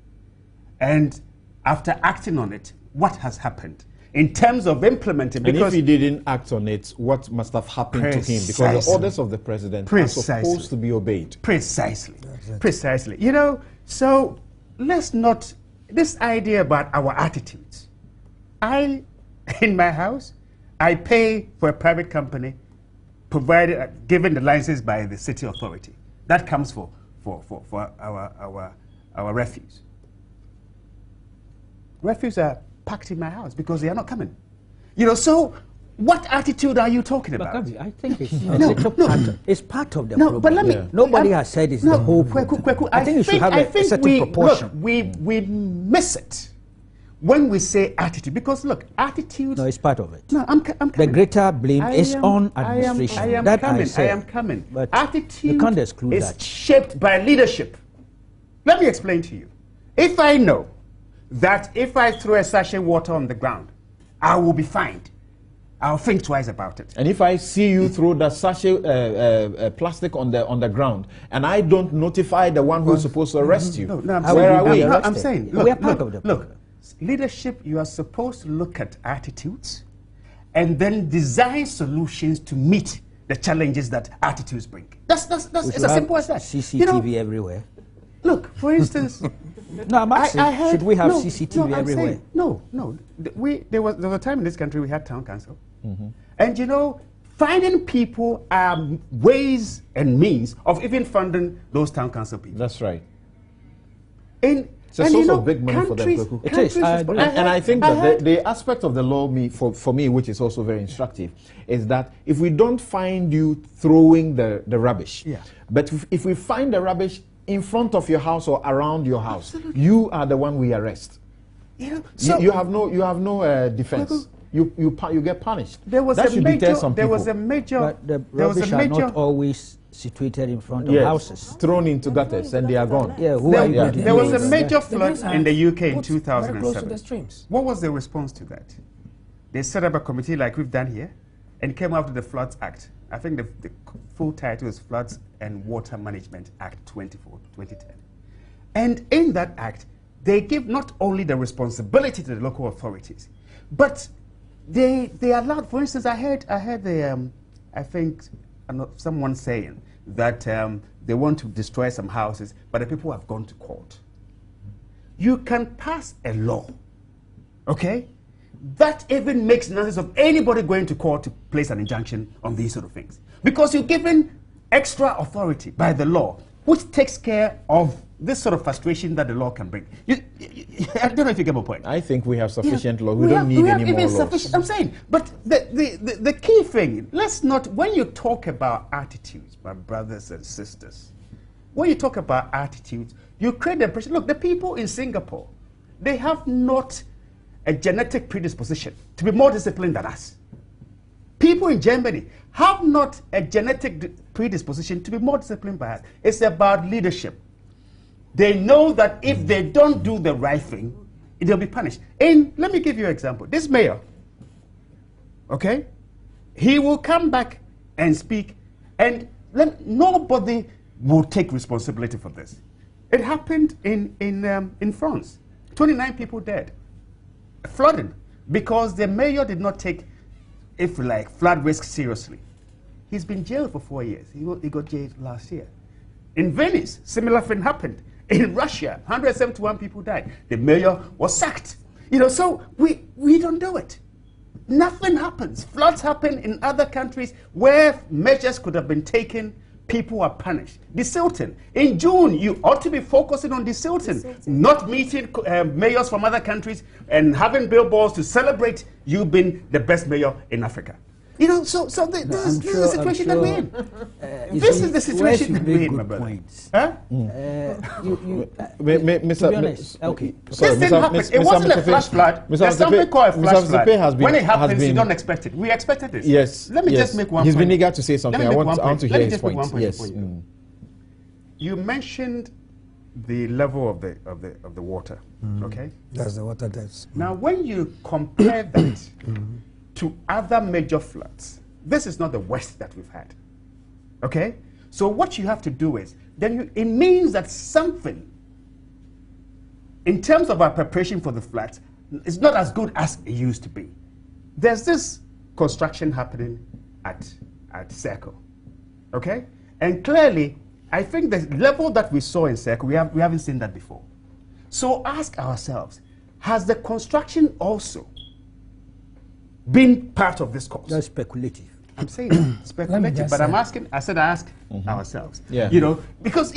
And after acting on it, what has happened in terms of implementing? And if he didn't act on it, what must have happened to him? Because the orders of the president are supposed to be obeyed. Precisely. Precisely. You know, so let's not, this idea about our attitudes. In my house, I pay for a private company provided, given the license by the city authority. That comes for our refuse. Refuse are packed in my house because they are not coming. You know, so what attitude are you talking about? I think it's it's part of the problem. But let me, nobody has said it's the whole problem. I think you should have a certain proportion. Look, we miss it when we say attitude, because look, attitude. No, it's part of it. No, I'm coming. The greater blame is on administration. I am coming. But attitude you can't exclude is that. shaped by leadership. Let me explain to you. If I know that if I throw a sachet of water on the ground, I will be fined, I'll think twice about it. And if I see you throw the sachet plastic on the ground, and I don't notify the one who's supposed to arrest you, where are we? I'm saying, look, we are part of the problem. Look, leadership, you are supposed to look at attitudes and then design solutions to meet the challenges that attitudes bring. That's it's as simple as that. CCTV everywhere. Look, for instance, No, I'm asking, I heard, should we have no, CCTV no, I'm everywhere? saying, no. There was a time in this country we had town council. And you know, finding people are ways and means of even funding those town council people. That's right. And It's a source of big money for them. It is. And I think that the aspect of the law, for me, which is also very instructive, is that if we don't find you throwing the rubbish, but if we find the rubbish in front of your house or around your house, you are the one we arrest. You have no defense. You get punished. That should deter some people. There was a major. But the rubbish are not always situated in front of houses. Thrown into gutters and they are gone. Yeah, there was a major flood in the UK in Very 2007. close to the streams. What was the response to that? They set up a committee like we've done here and came out with the Floods Act. I think the full title is Floods and Water Management Act 2010. And in that act, they give not only the responsibility to the local authorities, but they allowed, for instance, I heard I think someone saying that they want to destroy some houses, but the people have gone to court. You can pass a law, okay, that even makes nonsense of anybody going to court to place an injunction on these sort of things. Because you're given extra authority by the law, which takes care of this sort of frustration that the law can bring. I don't know if you get my point. I think we have sufficient law. We don't need any more laws. I'm saying, but the key thing, let's not, when you talk about attitudes, my brothers and sisters, when you talk about attitudes, you create the impression, look, the people in Singapore, they have not a genetic predisposition to be more disciplined than us. People in Germany have not a genetic predisposition to be more disciplined by us. It's about leadership. They know that if they don't do the right thing, they'll be punished. And let me give you an example. This mayor, okay, he will come back and speak, and nobody will take responsibility for this. It happened in France. 29 people dead. Flooding, because the mayor did not take, if you like, flood risk seriously. He's been jailed for 4 years. He got jailed last year. In Venice, similar thing happened. In Russia, 171 people died. The mayor was sacked. You know, so we don't do it. Nothing happens. Floods happen in other countries where measures could have been taken. People are punished. Desilting. In June, you ought to be focusing on desilting, not meeting mayors from other countries and having billboards to celebrate you being the best mayor in Africa. You know, so this is the situation that we're in. This is the situation that we're in, my brother. Huh? To be honest, okay. This didn't happen. It wasn't a flash flood. There's something called a flash flood. When it happens, you don't expect it. We expected this. Yes. Let me just make one point. He's been eager to say something. I want to hear his point. Yes. You mentioned the level of the water. Okay. That's the water depths. Now, when you compare that to other major floods, this is not the worst that we've had. Okay? So what you have to do is, it means that something, in terms of our preparation for the floods, is not as good as it used to be. There's this construction happening at Circle. Okay? And clearly, I think the level that we saw in Circle, we haven't seen that before. So ask ourselves, has the construction also been part of this course? That's speculative. I'm saying speculative, but I'm asking, I said ask ourselves. Yeah. You know, because,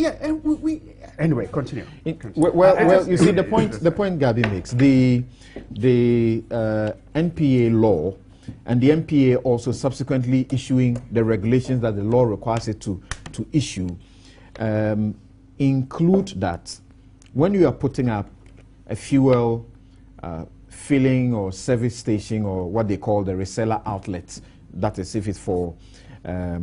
anyway, continue. Well, you see, the point Gabi makes, the NPA law and the NPA also subsequently issuing the regulations that the law requires it to issue include that when you are putting up a fuel filling or service station, or what they call the reseller outlets, that is if it's for a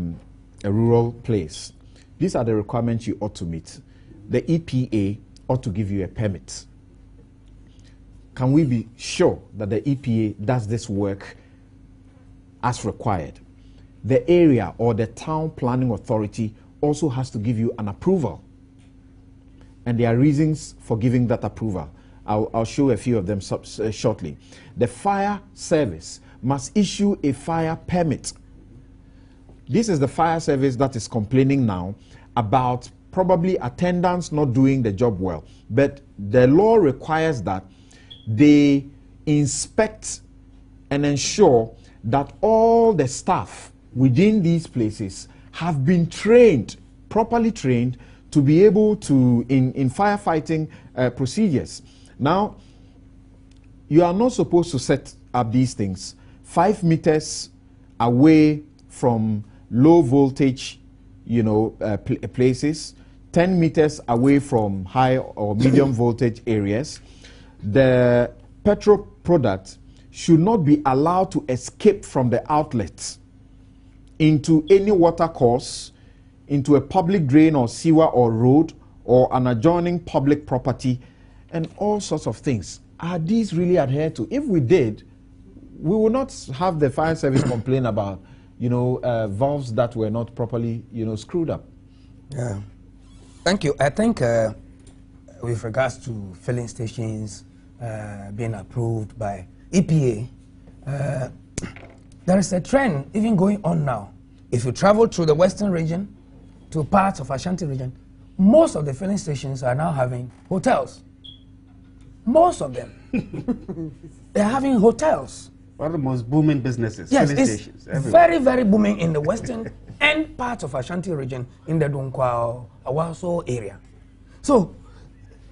rural place, these are the requirements you ought to meet. The EPA ought to give you a permit. Can we be sure that the EPA does this work as required? The area or the town planning authority also has to give you an approval. And there are reasons for giving that approval. I'll show a few of them shortly. The fire service must issue a fire permit. This is the fire service that is complaining now about probably attendants not doing the job well. But the law requires that they inspect and ensure that all the staff within these places have been trained, properly trained, to be able to, in firefighting procedures. Now, you are not supposed to set up these things 5 meters away from low voltage, places, 10 meters away from high or medium voltage areas. The petrol product should not be allowed to escape from the outlets into any water course, into a public drain or sewer or road or an adjoining public property, and all sorts of things. Are these really adhered to? If we did, we would not have the fire service complain about, valves that were not properly, screwed up. Yeah. Thank you. I think with regards to filling stations being approved by EPA, there is a trend even going on now. If you travel through the western region to parts of Ashanti region, most of the filling stations are now having hotels. Most of them. They're having hotels. One of the most booming businesses, yes, filling it's stations. Everywhere. Very, very booming in the western and parts of Ashanti region in the Dunkwa, Awaso area. So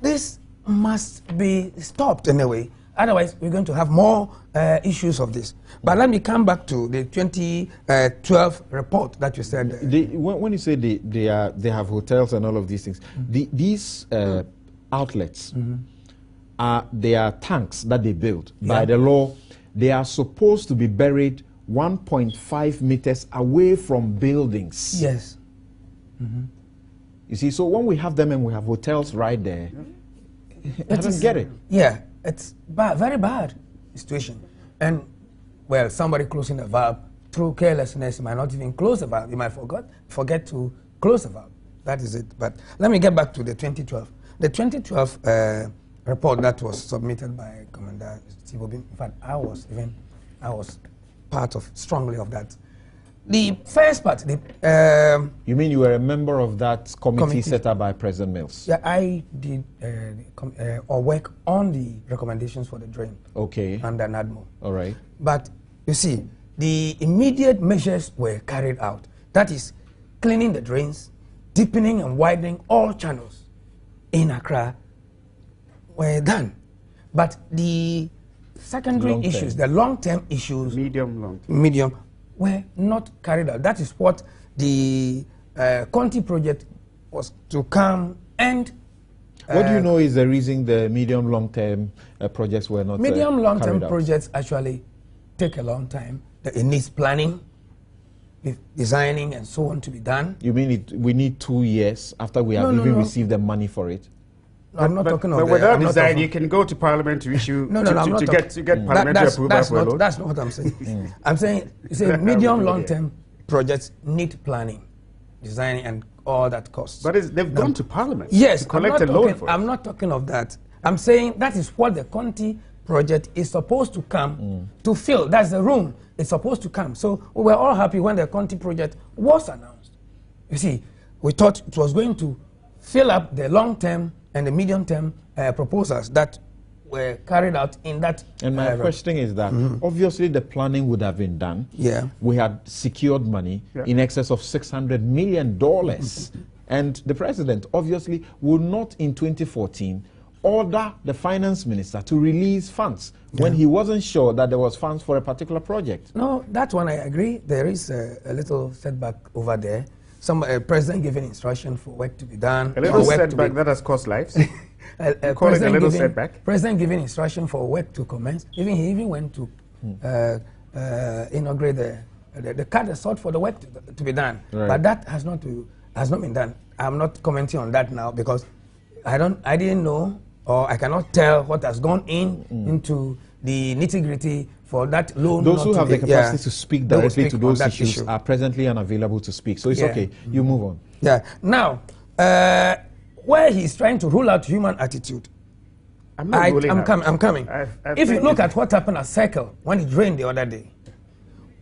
this must be stopped anyway. Otherwise, we're going to have more issues of this. But let me come back to the 2012 report that you said. When you say they have hotels and all of these things, these outlets, they are tanks that they build. By the law, they are supposed to be buried 1.5 meters away from buildings. Yes. You see, so when we have them and we have hotels right there, I don't get it. Yeah, it's bad, very bad situation. And, well, somebody closing the valve through carelessness might not even close the valve. You might forget to close the valve. That is it. But let me get back to the 2012. The 2012 report that was submitted by Commander Steve Obi. In fact, I was part strongly of that. The first part, you mean you were a member of that committee set up by President Mills? Yeah, I did or work on the recommendations for the drain. Okay. Under NADMO. All right. But you see, the immediate measures were carried out. That is, cleaning the drains, deepening and widening all channels in Accra were done. But the secondary issues, the long-term issues, medium, were not carried out. That is what the Conti project was to come and... what do you know is the reason the medium long-term projects were not medium long-term projects actually take a long time. It needs planning, designing and so on to be done. You mean we need 2 years after we have received the money for it? No, I'm not talking of that. But without design, you can go to Parliament to issue to get parliamentary approval for a loan. That's not what I'm saying. I'm saying medium long-term projects need planning, designing, and all that costs. But they've gone to Parliament. Yes, to collect a loan for it. I'm not talking of that. I'm saying that is what the Conti project is supposed to come to fill. That's the room it's supposed to come. So we were all happy when the Conti project was announced. You see, we thought it was going to fill up the long-term and the medium-term proposals that were carried out in that. And my question is that obviously the planning would have been done. Yeah. We had secured money in excess of $600 million. And the president obviously would not in 2014 order the finance minister to release funds when he wasn't sure that there was funds for a particular project. No, that one I agree. There is a little setback over there. Some president giving instruction for work to be done. A little setback that has cost lives. Call it a little setback. President giving instruction for work to commence. He even went to inaugurate the card sought for the work to be done. Right. But that has not been done. I'm not commenting on that now because I didn't know or I cannot tell what has gone into the nitty-gritty for that loan. Those who have the capacity to speak directly to those issues are presently unavailable to speak. So it's okay. You move on. Yeah. Now, where he's trying to rule out human attitude, I'm coming. If you look at what happened at Circle when it rained the other day,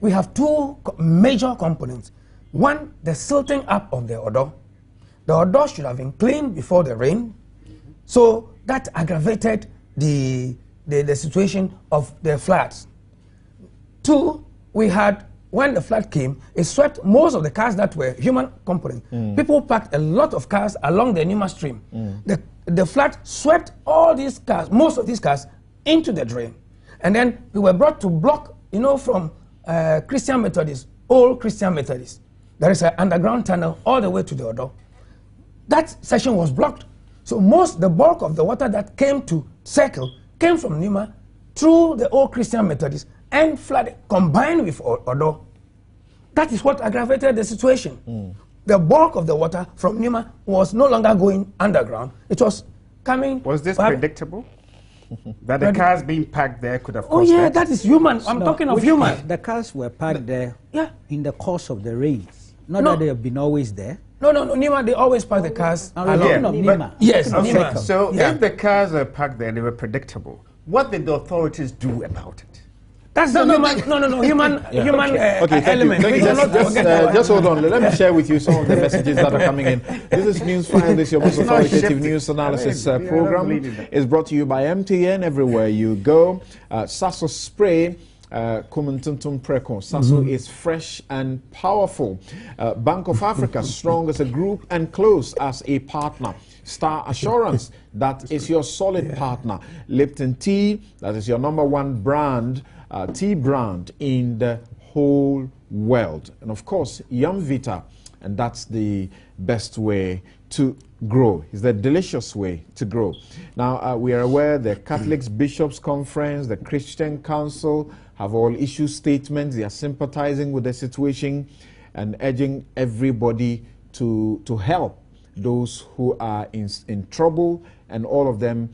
we have two major components. One, the silting up of the Odo, The Odo should have been cleaned before the rain. So that aggravated the situation of the floods. 2, we had, when the flood came, it swept most of the cars that were human component. People parked a lot of cars along the Nima stream. The flood swept all these cars, most of these cars, into the drain. And then we were brought to block, you know, from Christian Methodists, old Christian Methodists. There is an underground tunnel all the way to the Odo. That section was blocked. So the bulk of the water that came to Circle came from Nima through the old Christian Methodists and flooded, combined with Odo. That is what aggravated the situation. The bulk of the water from Nima was no longer going underground. It was coming... Was this predictable? That the cars being parked there could have caused that is human. I'm talking of human. The cars were parked there in the course of the rains. Not that they have been always there. No, Nima, they always park the cars along. Nima. Yes, okay. Nima. So if the cars are parked there and they were predictable, what did the authorities do about it? That's the human element. Just hold on. Let me share with you some of the messages that are coming in. This is Newsfile. This is your most authoritative news analysis program. It's brought to you by MTN everywhere you go. Sasso Spray. Kumuntuntum Preko. Sasso is fresh and powerful. Bank of Africa, strong as a group and close as a partner. Star Assurance, that is your solid partner. Lipton Tea, that is your #1 brand, tea brand in the whole world. And of course, Yum Vita, and that's the best way to grow. It's the delicious way to grow. Now, we are aware the Catholics Bishops Conference, the Christian Council have all issued statements. They are sympathizing with the situation and urging everybody to help those who are in trouble, and all of them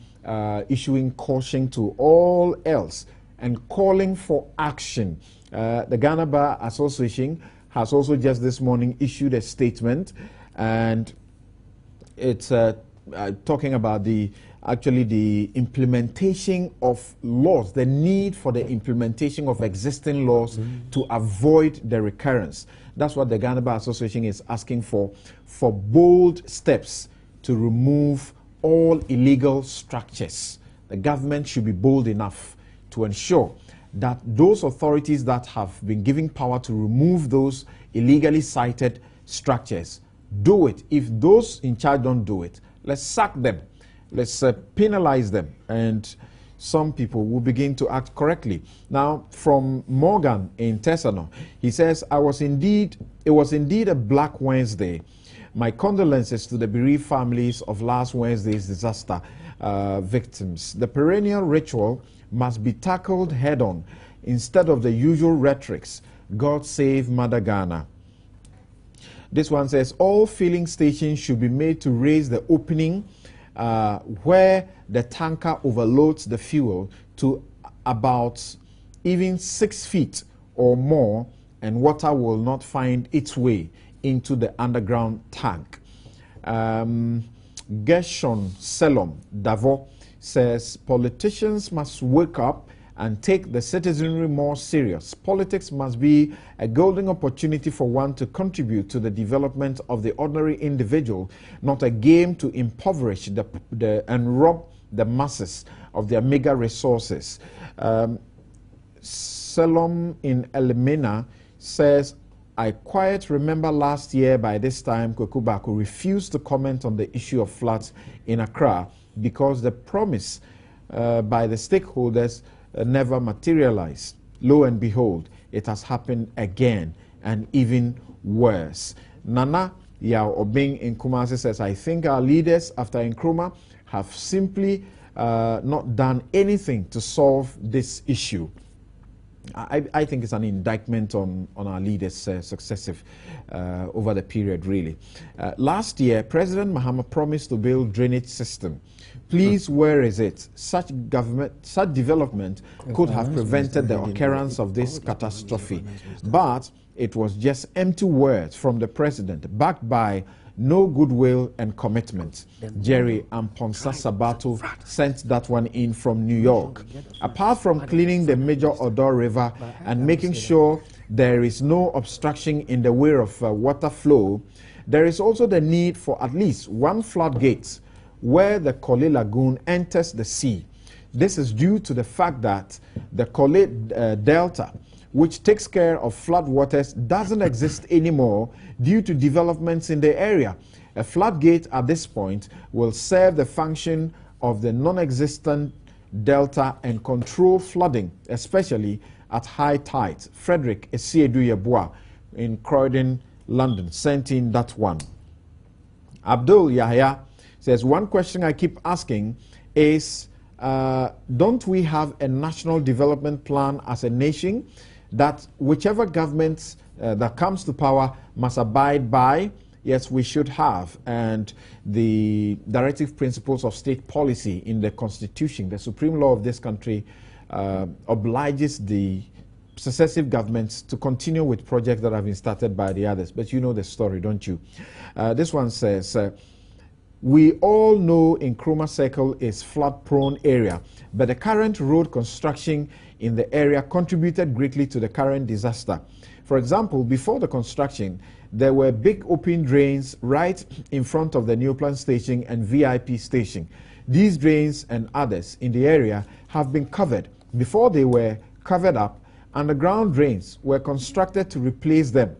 issuing caution to all else and calling for action. The Ghana Bar Association has also just this morning issued a statement, and it's talking about the implementation of laws, the need for the implementation of existing laws to avoid the recurrence. That's what the Ghana Bar Association is asking for bold steps to remove all illegal structures. The government should be bold enough to ensure that those authorities that have been given power to remove those illegally sited structures do it. If those in charge don't do it, let's sack them. Let's penalize them, and some people will begin to act correctly. Now, from Morgan in Tesano, he says, it was indeed a Black Wednesday. My condolences to the bereaved families of last Wednesday's disaster victims. The perennial ritual must be tackled head-on instead of the usual rhetorics. God save Mother Ghana. This one says, all filling stations should be made to raise the opening where the tanker overloads the fuel to about even 6 feet or more, and water will not find its way into the underground tank. Gershon Selom Davo says politicians must wake up and take the citizenry more serious. Politics must be a golden opportunity for one to contribute to the development of the ordinary individual, not a game to impoverish and rob the masses of their meager resources. Selom in Elimina says, I quite remember last year by this time Kweku Bako refused to comment on the issue of floods in Accra because the promise by the stakeholders never materialized. Lo and behold, it has happened again, and even worse. Nana Yao Obing in Kumasi says, I think our leaders after Nkrumah have simply not done anything to solve this issue. I think it's an indictment on our leaders successive over the period, really. Last year, President Mahama promised to build drainage system. Please, where is it? Such development could have prevented the occurrence of this catastrophe. But it was just empty words from the president, backed by no goodwill and commitment. Jerry Amponsa Sabato sent that one in from New York. Apart from cleaning the major Odo River and making sure there is no obstruction in the way of water flow, There is also the need for at least one floodgate where the Korle Lagoon enters the sea. This is due to the fact that the Korle Delta, which takes care of floodwaters, doesn't exist anymore due to developments in the area. A floodgate at this point will serve the function of the non-existent delta and control flooding, especially at high tides. Frederick Esiedu Yeboah in Croydon, London, sent in that one. Abdul Yahya says, one question I keep asking is, don't we have a national development plan as a nation that whichever government that comes to power must abide by? Yes, we should have. And the directive principles of state policy in the Constitution, the supreme law of this country, obliges the successive governments to continue with projects that have been started by the others. But you know the story, don't you? This one says, we all know Nkrumah Circle is flood-prone area, but the current road construction in the area contributed greatly to the current disaster. For example, before the construction, there were big open drains right in front of the New Plant Station and VIP Station. These drains and others in the area have been covered. Before they were covered up, underground drains were constructed to replace them.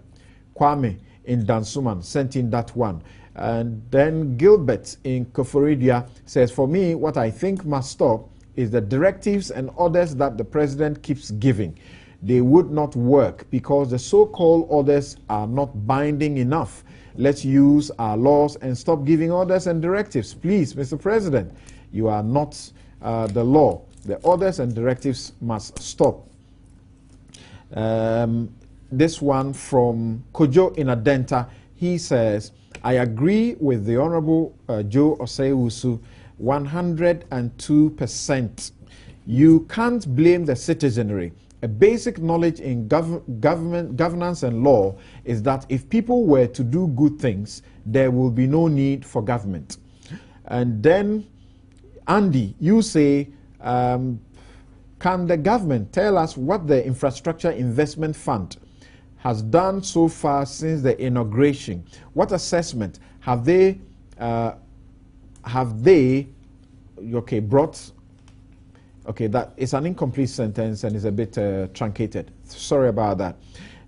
Kwame in Dansuman sent in that one. And then Gilbert in Koforidua says, for me, what I think must stop is the directives and orders that the president keeps giving. They would not work because the so-called orders are not binding enough. Let's use our laws and stop giving orders and directives. Please, Mr. President, you are not the law. The orders and directives must stop. This one from Kojo in Adenta, he says, I agree with the Honorable Joe Osei-Wusu 102%. You can't blame the citizenry. A basic knowledge in governance and law is that if people were to do good things, there will be no need for government. And then, Andy, you say, can the government tell us what the Infrastructure Investment Fund has done so far since the inauguration? What assessment have they brought? Okay, that is an incomplete sentence and is a bit truncated. Sorry about that.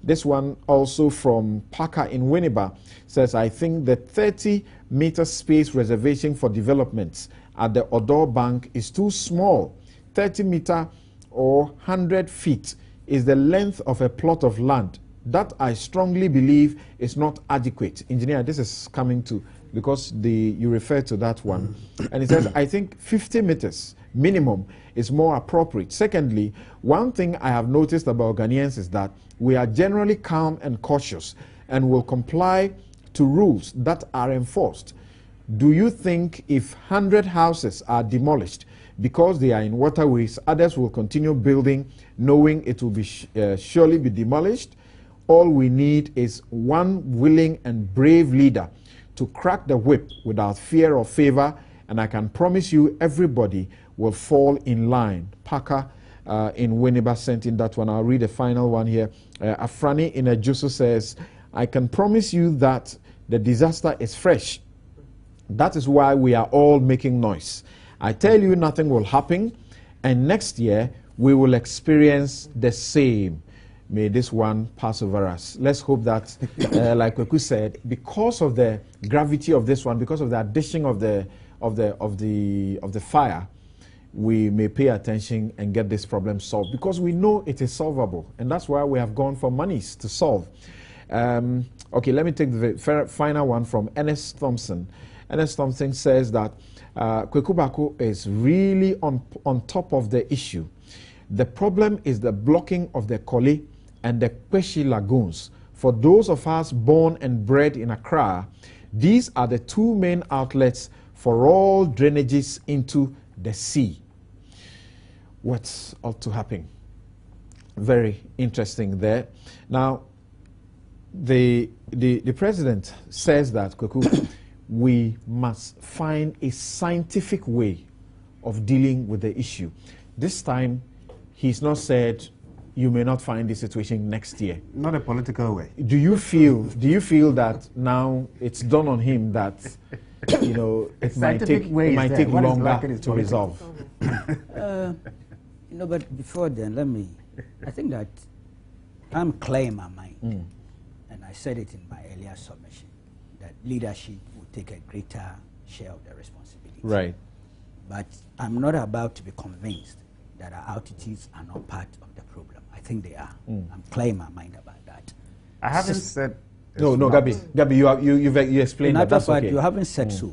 This one also from Parker in Winneba says, I think the 30-meter space reservation for developments at the Odor Bank is too small. 30-meter or 100 feet is the length of a plot of land. That I strongly believe is not adequate. Engineer, this is coming to, because you refer to that one. And it says, I think 50 meters minimum is more appropriate. Secondly, one thing I have noticed about Ghanaians is that we are generally calm and cautious and will comply to rules that are enforced. Do you think if 100 houses are demolished because they are in waterways, others will continue building knowing it will be surely be demolished? All we need is one willing and brave leader to crack the whip without fear or favor, and I can promise you everybody will fall in line. Parker in Winneba sent in that one. I'll read the final one here. Afrani in Ejuso says, I can promise you that the disaster is fresh. That is why we are all making noise. I tell you nothing will happen, and next year we will experience the same. May this one pass over us. Let's hope that, like Kweku said, because of the gravity of this one, because of the addition of the fire, we may pay attention and get this problem solved, because we know it is solvable, and that's why we have gone for monies to solve. Okay, let me take the final one from Ernest Thompson. Ernest Thompson says that Kweku Bako is really on top of the issue. The problem is the blocking of the Korle and the Kweshi lagoons. For those of us born and bred in Accra, these are the two main outlets for all drainages into the sea. What ought to happen? Very interesting there. Now, the president says that, Kweku, we must find a scientific way of dealing with the issue. This time, he's not said you may not find this situation next year. Not a political way. Do you feel that now it's done on him that it might take longer to resolve? But before then, I think that I'm clear in my mind, and I said it in my earlier submission, that leadership will take a greater share of the responsibility. Right. But I'm not about to be convinced that our outages are not part of the problem. I think they are. I'm clear in my mind about that. I haven't said... No, Gabi, you explained that. That's okay. You haven't said so.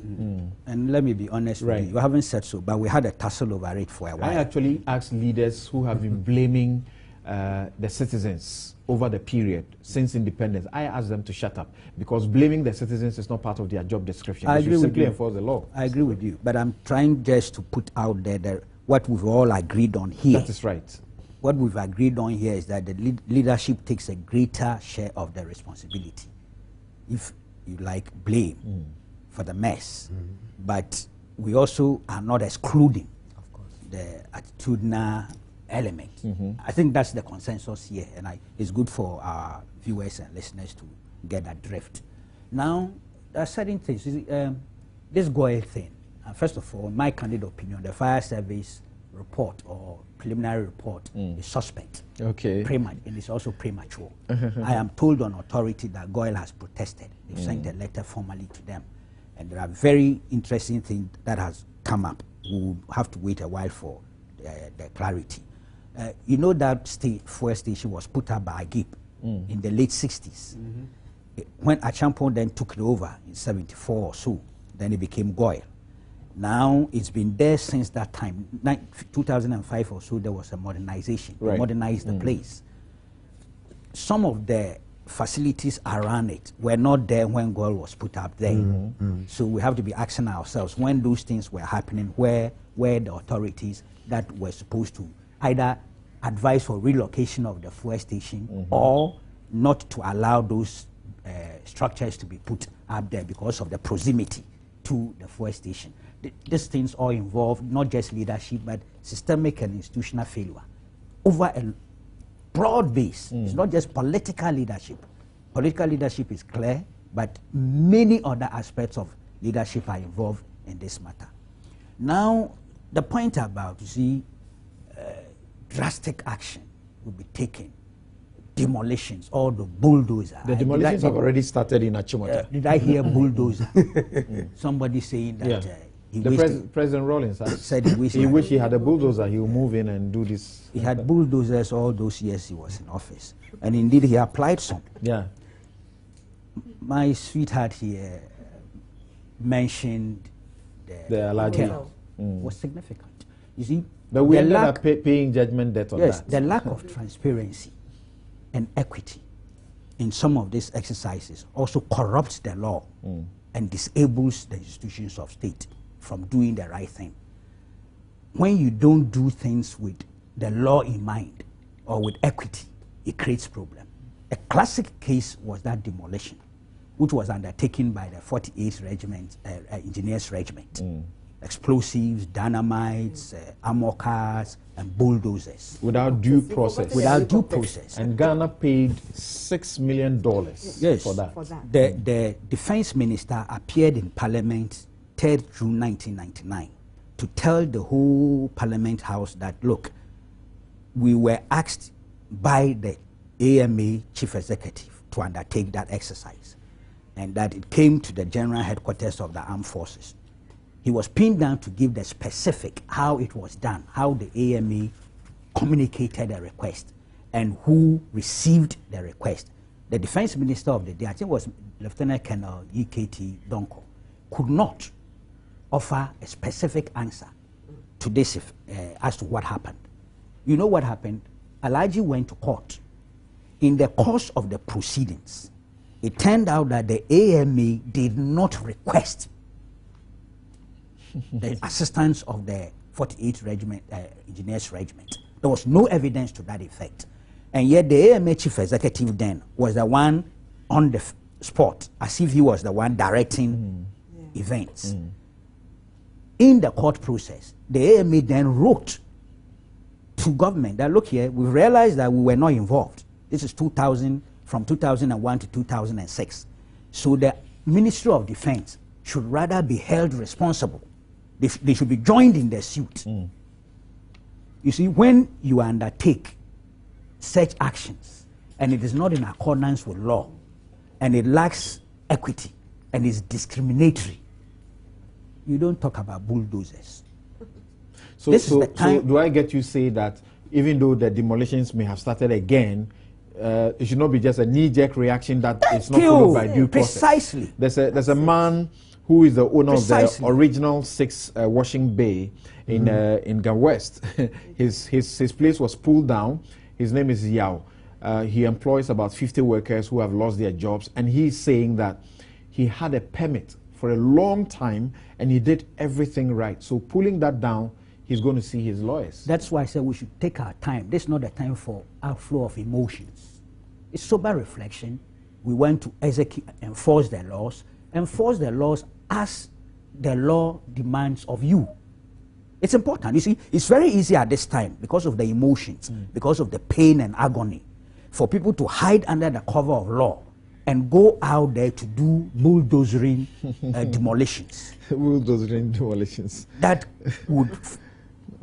And let me be honest with you. You haven't said so, but we had a tussle over it for a while. I actually asked leaders who have been blaming the citizens over the period since independence. I asked them to shut up because blaming the citizens is not part of their job description. I agree with you. Simply enforce the law. I agree with you, but I'm trying just to put out there that what we've all agreed on here. That is right. What we've agreed on here is that the leadership takes a greater share of the responsibility, if you like, blame for the mess. But we also are not excluding, of course, the attitudinal element. I think that's the consensus here, and it's good for our viewers and listeners to get that drift. Now, there are certain things. This Goyle thing, first of all, in my candid opinion, the fire service report or preliminary report is suspect. Okay. And it's also premature. I am told on authority that Goyle has protested. They've sent a letter formally to them. And there are very interesting things that has come up. We'll have to wait a while for the clarity. You know that fuel station was put up by GIP in the late 60s. When Achampon then took it over in 74 or so, then it became Goyle. Now it's been there since that time. 2005 or so, there was a modernization. They modernized the place. Some of the facilities around it were not there when Goyle was put up there. So we have to be asking ourselves, when those things were happening, where were the authorities that were supposed to either advise for relocation of the fuel station or not to allow those structures to be put up there because of the proximity to the fuel station. These things all involve not just leadership, but systemic and institutional failure over a broad base. It's not just political leadership. Political leadership is clear, but many other aspects of leadership are involved in this matter. Now, the point about, drastic action will be taken, demolitions, all the bulldozer. The demolitions have already started in Achimota. Did I hear bulldozer? Somebody saying that President Rawlings said he wished he had a bulldozer. He will move in and do this. He had bulldozers all those years he was in office, and indeed he applied some. Yeah. My sweetheart here mentioned the hotel was significant. You see, but we ended up paying judgment debt on that. Yes, the lack of transparency and equity in some of these exercises also corrupts the law and disables the institutions of state from doing the right thing. When you don't do things with the law in mind or with equity, it creates problem. A classic case was that demolition, which was undertaken by the 48th Regiment, Engineers Regiment. Explosives, dynamites, armor cars, and bulldozers. Without due process. Without due process. And Ghana paid $6 million for that. The defense minister appeared in Parliament 3rd June 1999 to tell the whole Parliament House that, look, we were asked by the AMA chief executive to undertake that exercise, and that it came to the general headquarters of the armed forces. He was pinned down to give the specific how it was done, how the AMA communicated the request, and who received the request. The defense minister of the day, I think it was Lieutenant Colonel EKT Donko, could not offer a specific answer to this as to what happened. You know what happened? Alaji went to court. In the course of the proceedings, it turned out that the AMA did not request the assistance of the 48th Regiment, Engineers Regiment. There was no evidence to that effect. And yet the AMA chief executive then was the one on the spot, as if he was the one directing events. In the court process, the AMA then wrote to government that, look here, we realized that we were not involved. This is 2000, from 2001 to 2006. So the Ministry of Defense should rather be held responsible. They should be joined in the suit. You see, when you undertake such actions and it is not in accordance with law and it lacks equity and is discriminatory, you don't talk about bulldozers. So do I get you say that even though the demolitions may have started again, it should not be just a knee-jerk reaction that it's not followed by due process? Precisely. There's a man who is the owner of the original 6 washing bay in Ga West. his place was pulled down. His name is Yao. He employs about 50 workers who have lost their jobs, and he's saying that he had a permit for a long time and he did everything right. So pulling that down, he's going to see his lawyers. That's why I said we should take our time. This is not the time for outflow of emotions. It's sober reflection. We want to enforce the laws as the law demands of you. It's important. You see, it's very easy at this time because of the emotions, because of the pain and agony, for people to hide under the cover of law and go out there to do bulldozering demolitions. Bulldozering demolitions. That would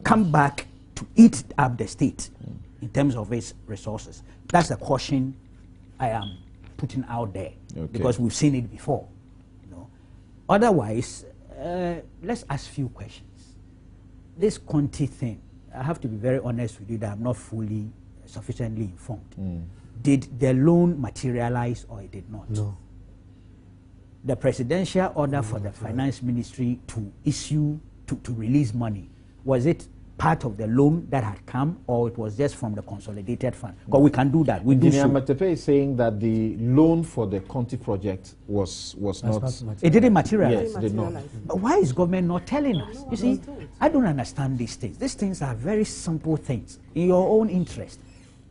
come back to eat up the state in terms of its resources. That's the caution I am putting out there, because we've seen it before. You know. Otherwise, let's ask a few questions. This Conti thing, I have to be very honest with you that I'm not fully sufficiently informed. Did the loan materialize or it did not? No. The presidential order for the finance ministry to issue, to release money, was it part of the loan that had come, or it was just from the consolidated fund? Because we can do that. We do so. Matepe is saying that the loan for the Conti project was not. It didn't materialize. Yes, it did not. But why is government not telling us? You see, I don't understand these things. These things are very simple things. In your own interest,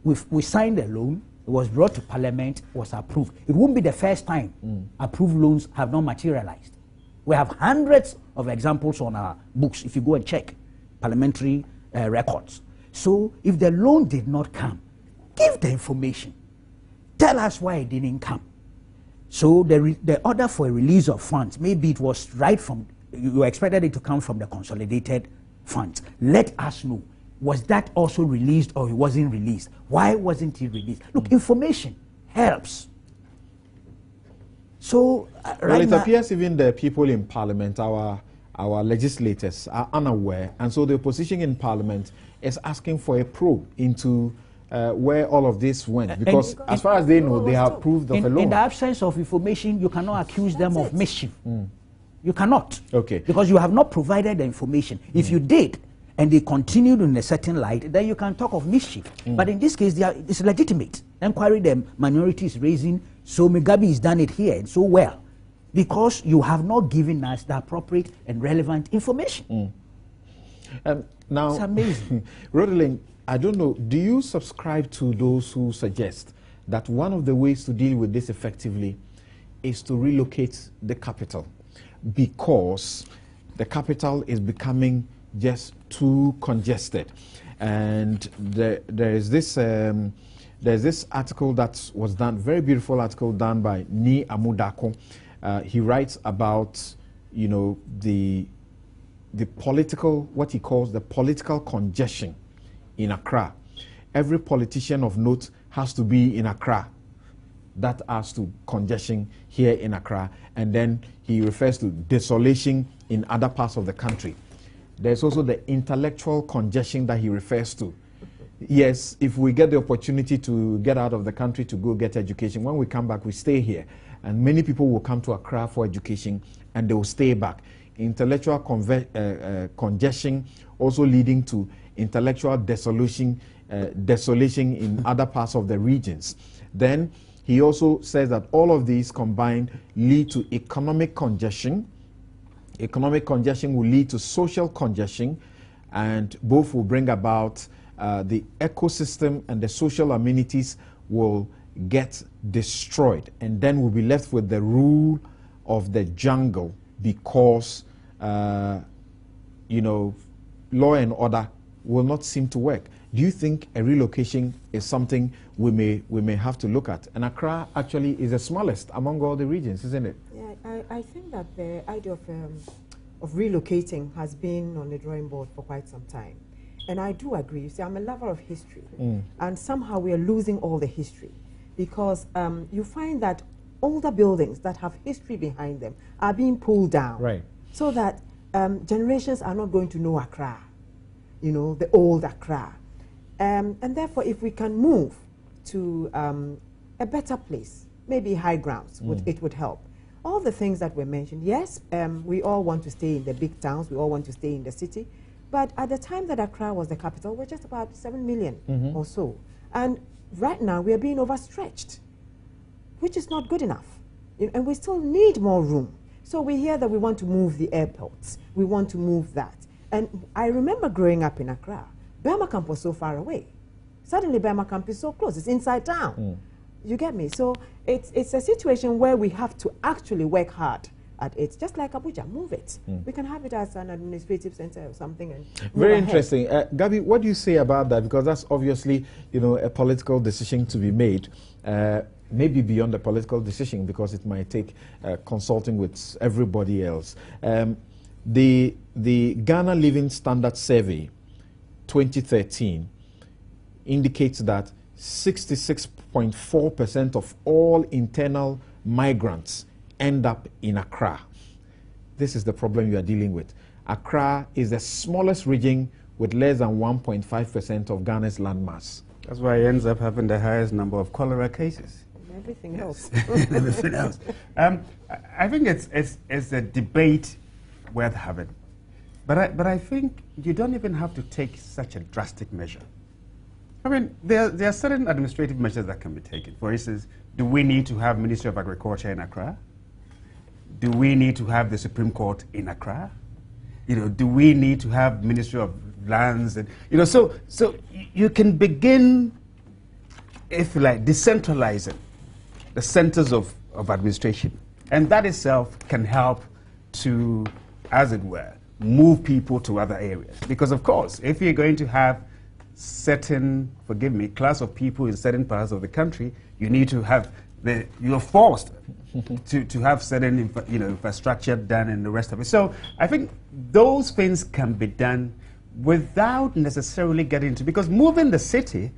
we signed a loan. It was brought to Parliament, was approved. It won't be the first time approved loans have not materialized. We have hundreds of examples on our books if you go and check parliamentary records. So if the loan did not come, give the information. Tell us why it didn't come. So the order for a release of funds, maybe it was right from, you expected it to come from the consolidated funds. Let us know. Was that also released or it wasn't released? Why wasn't it released? Look, information helps. So well, it appears even the people in Parliament, our legislators, are unaware, and so the opposition in Parliament is asking for a probe into where all of this went, because as far as they know, they have proved of a loan. In the absence of information, you cannot accuse them of mischief. You cannot. Okay. Because you have not provided the information. If you did, and they continued in a certain light, then you can talk of mischief. But in this case, it's legitimate. Inquiry the minority is raising, so Mugabe has done it here and so well, because you have not given us the appropriate and relevant information. Now, it's amazing. Rodelin, I don't know, do you subscribe to those who suggest that one of the ways to deal with this effectively is to relocate the capital, because the capital is becoming just too congested? And there's this article that was done, very beautiful article done by Ni Amudako. He writes about, you know, the political, what he calls the political congestion in Accra. Every politician of note has to be in Accra. That adds to congestion here in Accra. And then he refers to desolation in other parts of the country. There's also the intellectual congestion that he refers to. Yes, if we get the opportunity to get out of the country to go get education, when we come back, we stay here. And many people will come to Accra for education and they will stay back. Intellectual congestion also leading to intellectual desolation in other parts of the regions. Then he also says that all of these combined lead to economic congestion. Economic congestion will lead to social congestion, and both will bring about the ecosystem and the social amenities will get destroyed, and then we'll be left with the rule of the jungle, because you know, law and order will not seem to work. Do you think a relocation is something we may have to look at? And Accra actually is the smallest among all the regions, isn't it? Yeah, I think that the idea of relocating has been on the drawing board for quite some time. And I do agree. You see, I'm a lover of history. And somehow we are losing all the history. Because you find that older buildings that have history behind them are being pulled down. Right. So that generations are not going to know Accra, you know, the old Accra. And therefore, if we can move to a better place, maybe high grounds, it would help. All the things that were mentioned, yes, we all want to stay in the big towns, we all want to stay in the city, but at the time that Accra was the capital, we're just about 7 million or so. And right now, we are being overstretched, which is not good enough. And we still need more room. So we hear that we want to move the airports, we want to move that. And I remember growing up in Accra, Burma Camp was so far away. Suddenly Burma Camp is so close, it's inside town. You get me? So it's a situation where we have to actually work hard at it, just like Abuja, move it. We can have it as an administrative center or something. And very interesting. Gabi, what do you say about that? Because that's obviously, you know, a political decision to be made. Maybe beyond the political decision, because it might take consulting with everybody else. The Ghana Living Standard Survey 2013 indicates that 66.4% of all internal migrants end up in Accra. This is the problem you are dealing with. Accra is the smallest region with less than 1.5% of Ghana's landmass. That's why it ends up having the highest number of cholera cases. Everything else. Everything else. I think it's a debate worth having. But I think you don't even have to take such a drastic measure. I mean, there are certain administrative measures that can be taken. For instance, do we need to have Ministry of Agriculture in Accra? Do we need to have the Supreme Court in Accra? You know, do we need to have Ministry of Lands? And, you know, so you can begin, if you like, decentralizing the centers of administration. And that itself can help to, as it were, move people to other areas. Because, of course, if you're going to have certain, forgive me, class of people in certain parts of the country, you need to have you're forced to have certain infrastructure done and the rest of it. So I think those things can be done without necessarily getting into, because moving the city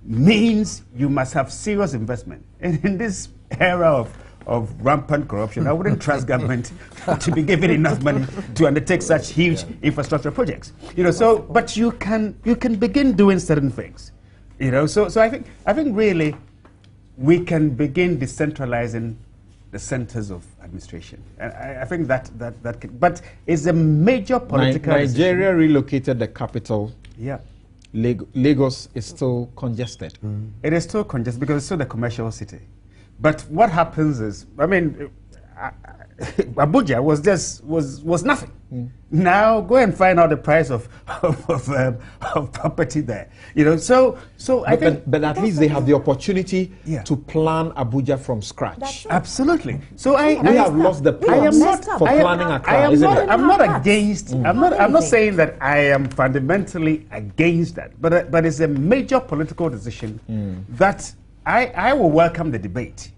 means you must have serious investment. And in this era of rampant corruption, I wouldn't trust government to be given enough money to undertake such huge infrastructure projects. You know, so but you can begin doing certain things. You know, so I think really we can begin decentralizing the centers of administration. And I think that can, but it's a major political Nigeria decision. Relocated the capital. Yeah. Lagos is still congested. It is still congested because it's still the commercial city. But what happens is, I mean, Abuja was nothing. Now go and find out the price of property there. You know, so I think. But at least they have the opportunity to plan Abuja from scratch. That's right. Absolutely. So we have lost the plans for planning Accra, isn't it? I'm not against. I'm not saying that I am fundamentally against that. But it's a major political decision that I will welcome the debate.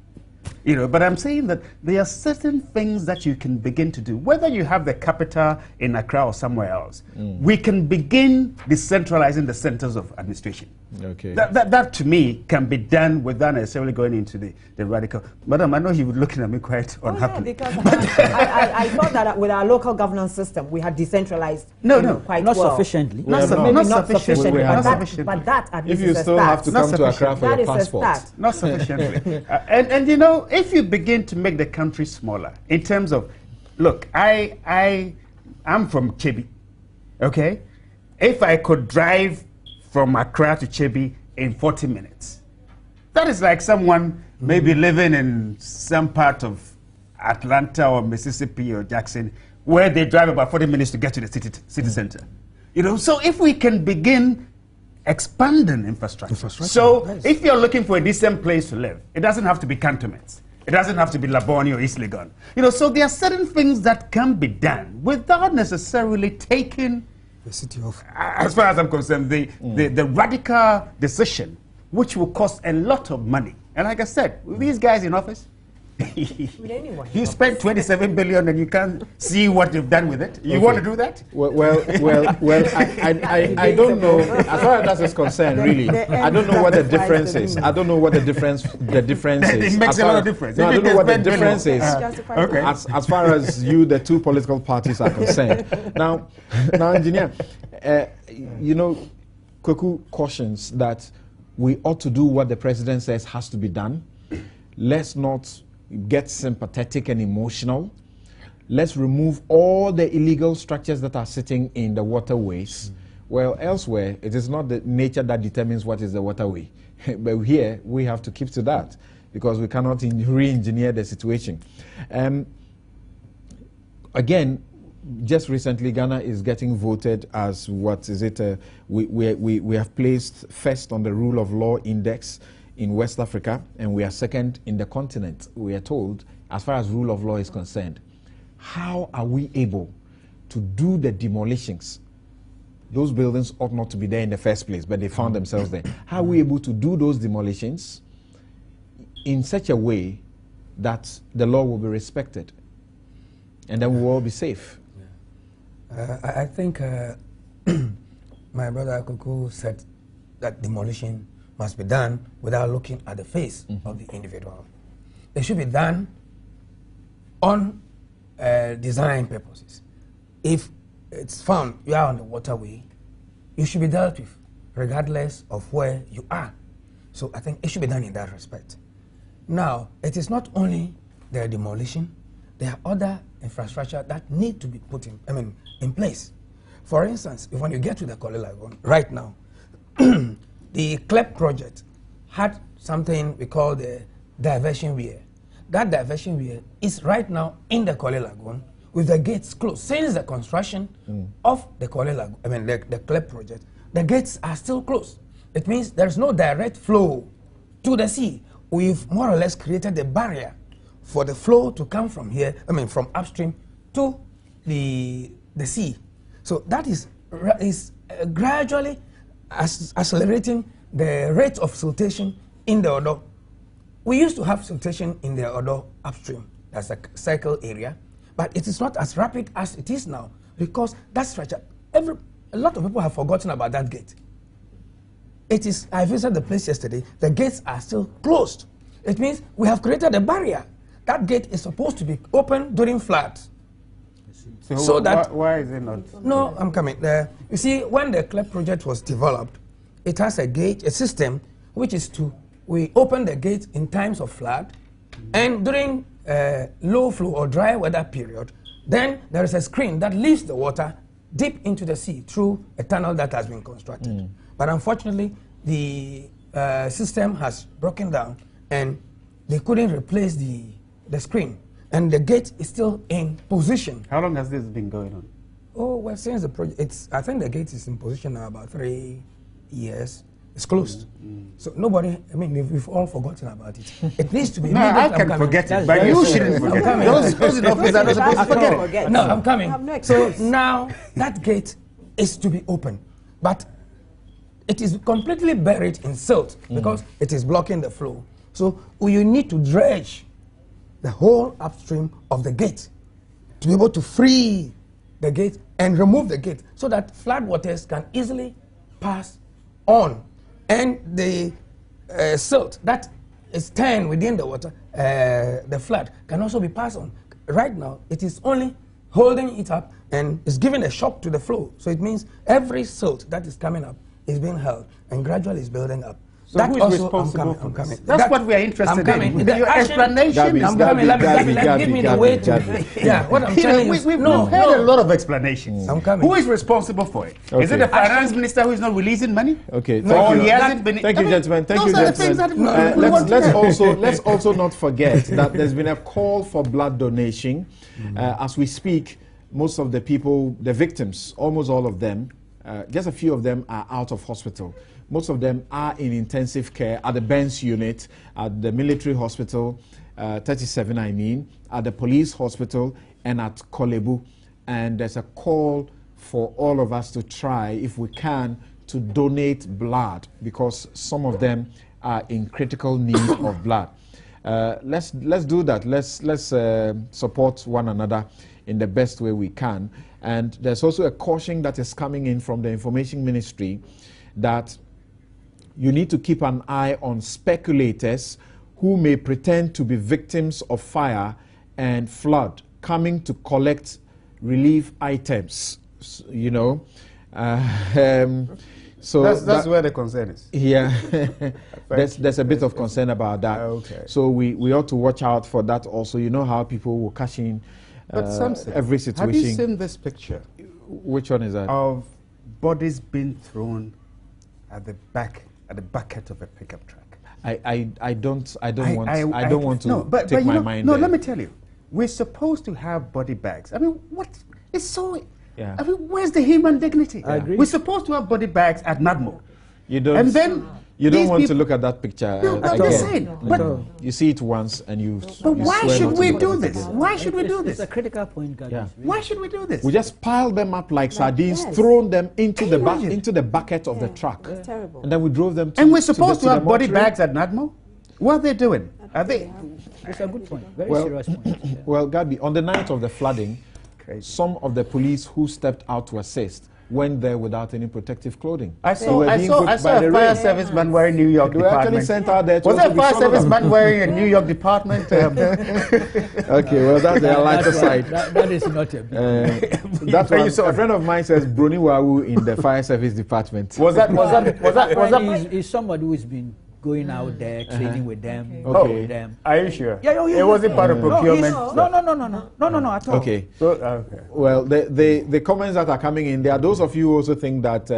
You know, but I'm saying that there are certain things that you can begin to do, whether you have the capital in Accra or somewhere else. We can begin decentralizing the centers of administration. Okay. That to me can be done without necessarily going into the radical. Madam, I know you were looking at me quite unhappily. Yeah, because I thought that with our local governance system, we had decentralized quite not well. sufficiently. Not sufficiently. But that at least If you is a still start. have to come to Accra for That your is a passport. start. Not sufficiently. And you know, if you begin to make the country smaller in terms of, look, I'm from Chebi, okay? If I could drive from Accra to Chebi in 40 minutes, that is like someone maybe living in some part of Atlanta or Mississippi or Jackson, where they drive about 40 minutes to get to the city center. You know, so if we can begin expanding infrastructure. So if you're looking for a decent place to live, it doesn't have to be cantonments. It doesn't have to be Laboni or East Legon. You know, so there are certain things that can be done without necessarily taking the city of... As far as I'm concerned, the radical decision, which will cost a lot of money. And like I said, with these guys in office, you spent 27 billion and you can't see what you've done with it. You want to do that? Well, I don't know. As far as that is concerned, really, I don't know what the difference is. I don't know what the difference is. It makes a lot of difference. No, I don't know what the difference is. Okay. As far as you, the two political parties are concerned. Now, engineer, you know, Kweku cautions that we ought to do what the president says has to be done. Let's not get sympathetic and emotional. Let's remove all the illegal structures that are sitting in the waterways. Well, elsewhere, it is not the nature that determines what is the waterway. But here, we have to keep to that because we cannot re-engineer the situation. Again, just recently, Ghana is getting voted as, what is it, we have placed first on the Rule of Law Index in West Africa, and we are second in the continent, we are told, as far as rule of law is concerned. How are we able to do the demolitions? Those buildings ought not to be there in the first place, but they found themselves there. How are we able to do those demolitions in such a way that the law will be respected and then we'll all be safe? I think my brother Kweku said that demolition must be done without looking at the face of the individual. It should be done on design purposes. If it's found you are on the waterway, you should be dealt with regardless of where you are. So I think it should be done in that respect. Now, it is not only the demolition, there are other infrastructure that need to be put in place. For instance, if when you get to the Korle Lagoon right now, the CLEP project had something we call the diversion weir. That diversion weir is right now in the Korle Lagoon with the gates closed. Since the construction of the Korle Lagoon, the CLEP project, the gates are still closed. It means there is no direct flow to the sea. We've more or less created a barrier for the flow to come from here, from upstream to the sea. So that is gradually accelerating the rate of siltation in the Odo. We used to have siltation in the Odo upstream, that's a cycle area, but it is not as rapid as it is now because that structure, a lot of people have forgotten about that gate. I visited the place yesterday, the gates are still closed. It means we have created a barrier. That gate is supposed to be open during floods. So why is it not? No, I'm coming there. You see, when the CLEP project was developed, it has a system which is we open the gate in times of flood, and during low flow or dry weather period, then there is a screen that leaves the water deep into the sea through a tunnel that has been constructed. But unfortunately, the system has broken down, and they couldn't replace the screen. And the gate is still in position. How long has this been going on? Oh, well, since the project, I think the gate is in position now about 3 years. It's closed. So nobody, we've all forgotten about it. It needs to be... No, I can forget it, but you shouldn't forget it. Those in office are not supposed to forget it. No, I'm coming. So now that gate is to be open, but it is completely buried in silt because it is blocking the flow. So you need to dredge the whole upstream of the gate to be able to free the gate and remove the gate so that flood waters can easily pass on. And the silt that is turned within the water, the flood, can also be passed on. Right now, it is only holding it up and is giving a shock to the flow. So it means every silt that is coming up is being held and gradually is building up. So that who is also, responsible for I'm coming. this? That's what we are interested in. Your explanation. Let give me the way to... Yeah, what I'm telling you. We've heard a lot of explanations. I'm coming. Who is responsible for it? Okay. Is it the finance minister who is not releasing money? Okay, Thank you, gentlemen. Thank you, gentlemen. Let's also not forget that there's been a call for blood donation. As we speak, most of the people, the victims, almost all of them, just a few of them are out of hospital. Most of them are in intensive care at the Benz unit, at the military hospital, 37 at the police hospital, and at Kolebu. And there's a call for all of us to try, if we can, to donate blood, because some of them are in critical need of blood. Let's do that. Let's support one another in the best way we can. And there's also a caution that is coming in from the Information Ministry that you need to keep an eye on speculators who may pretend to be victims of fire and flood coming to collect relief items, you know. So that's where the concern is. Yeah, there's a bit of concern about that. Okay. So we ought to watch out for that also. You know how people will cash in every situation. Have you seen this picture? Which one is that? Of bodies being thrown at the bucket of a pickup truck. I don't want to take my mind No, there. let me tell you. We're supposed to have body bags. I mean, what? It's so... Yeah. I mean, where's the human dignity? I agree. We're supposed to have body bags at NADMO. You don't. And then you don't want to look at that picture. No, I'm just saying. But you see it once and you. But you why swear should not to we look do at it this? again. Why should we do It's this? a critical point, guys. Yeah. Why should we do this? We just pile them up like sardines, yes. thrown them into Can the you imagine? into the bucket of the truck, It's terrible. and then we drove them. And we're supposed to have body mortuary. bags at NADMO? What are they doing? Are they... It's a good point. Very Well, serious point. Yeah. Well, Gabi, on the night of the flooding, Crazy. some of the police who stepped out to assist went there without any protective clothing. I They saw were being put a by the fire rain. service man wearing New York They were actually department. sent out there to Was there also a be fire some of service them. man wearing a New York department? Okay, well, that's the lighter side. That is not a big That's You why saw a friend of mine says Bruni Wawu in the fire service department. was that He's somebody who's been going out there, trading with them, Okay. working with them. Are you sure? Yeah, It wasn't part of procurement. No, at all. Okay. So, okay. Well, the comments that are coming in, there are those of you who also think that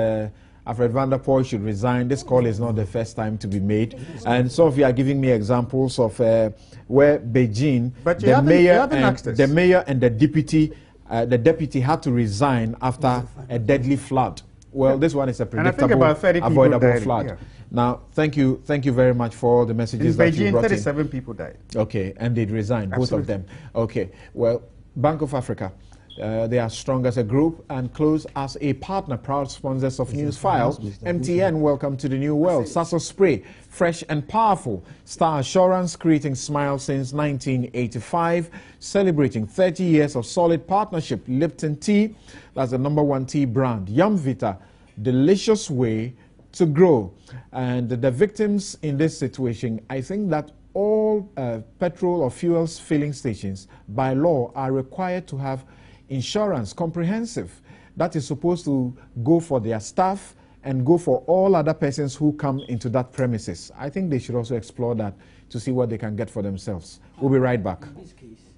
Alfred Van der Poel should resign. This call is not the first time to be made. And some of you are giving me examples of where Beijing, But you haven't asked us. the mayor and the deputy had to resign after a deadly flood. Well, this one is a And I think predictable, about 30 people avoidable died, flood. yeah. Now, thank you very much for all the messages In that you Beijing, brought in. 37 people died. Okay, and they'd resigned, both of Absolutely. them. Okay, well, Bank of Africa, they are strong as a group and close as a partner, proud sponsors of Newsfile. MTN, welcome to the new world. Sasso Spray, fresh and powerful. Star Assurance, creating smiles since 1985, celebrating 30 years of solid partnership. Lipton Tea, that's the #1 tea brand. Yum Vita, delicious way to grow. And the victims in this situation, I think that all petrol or fuels filling stations by law are required to have insurance, comprehensive, that is supposed to go for their staff and go for all other persons who come into that premises. I think they should also explore that to see what they can get for themselves. We'll be right back. In this case,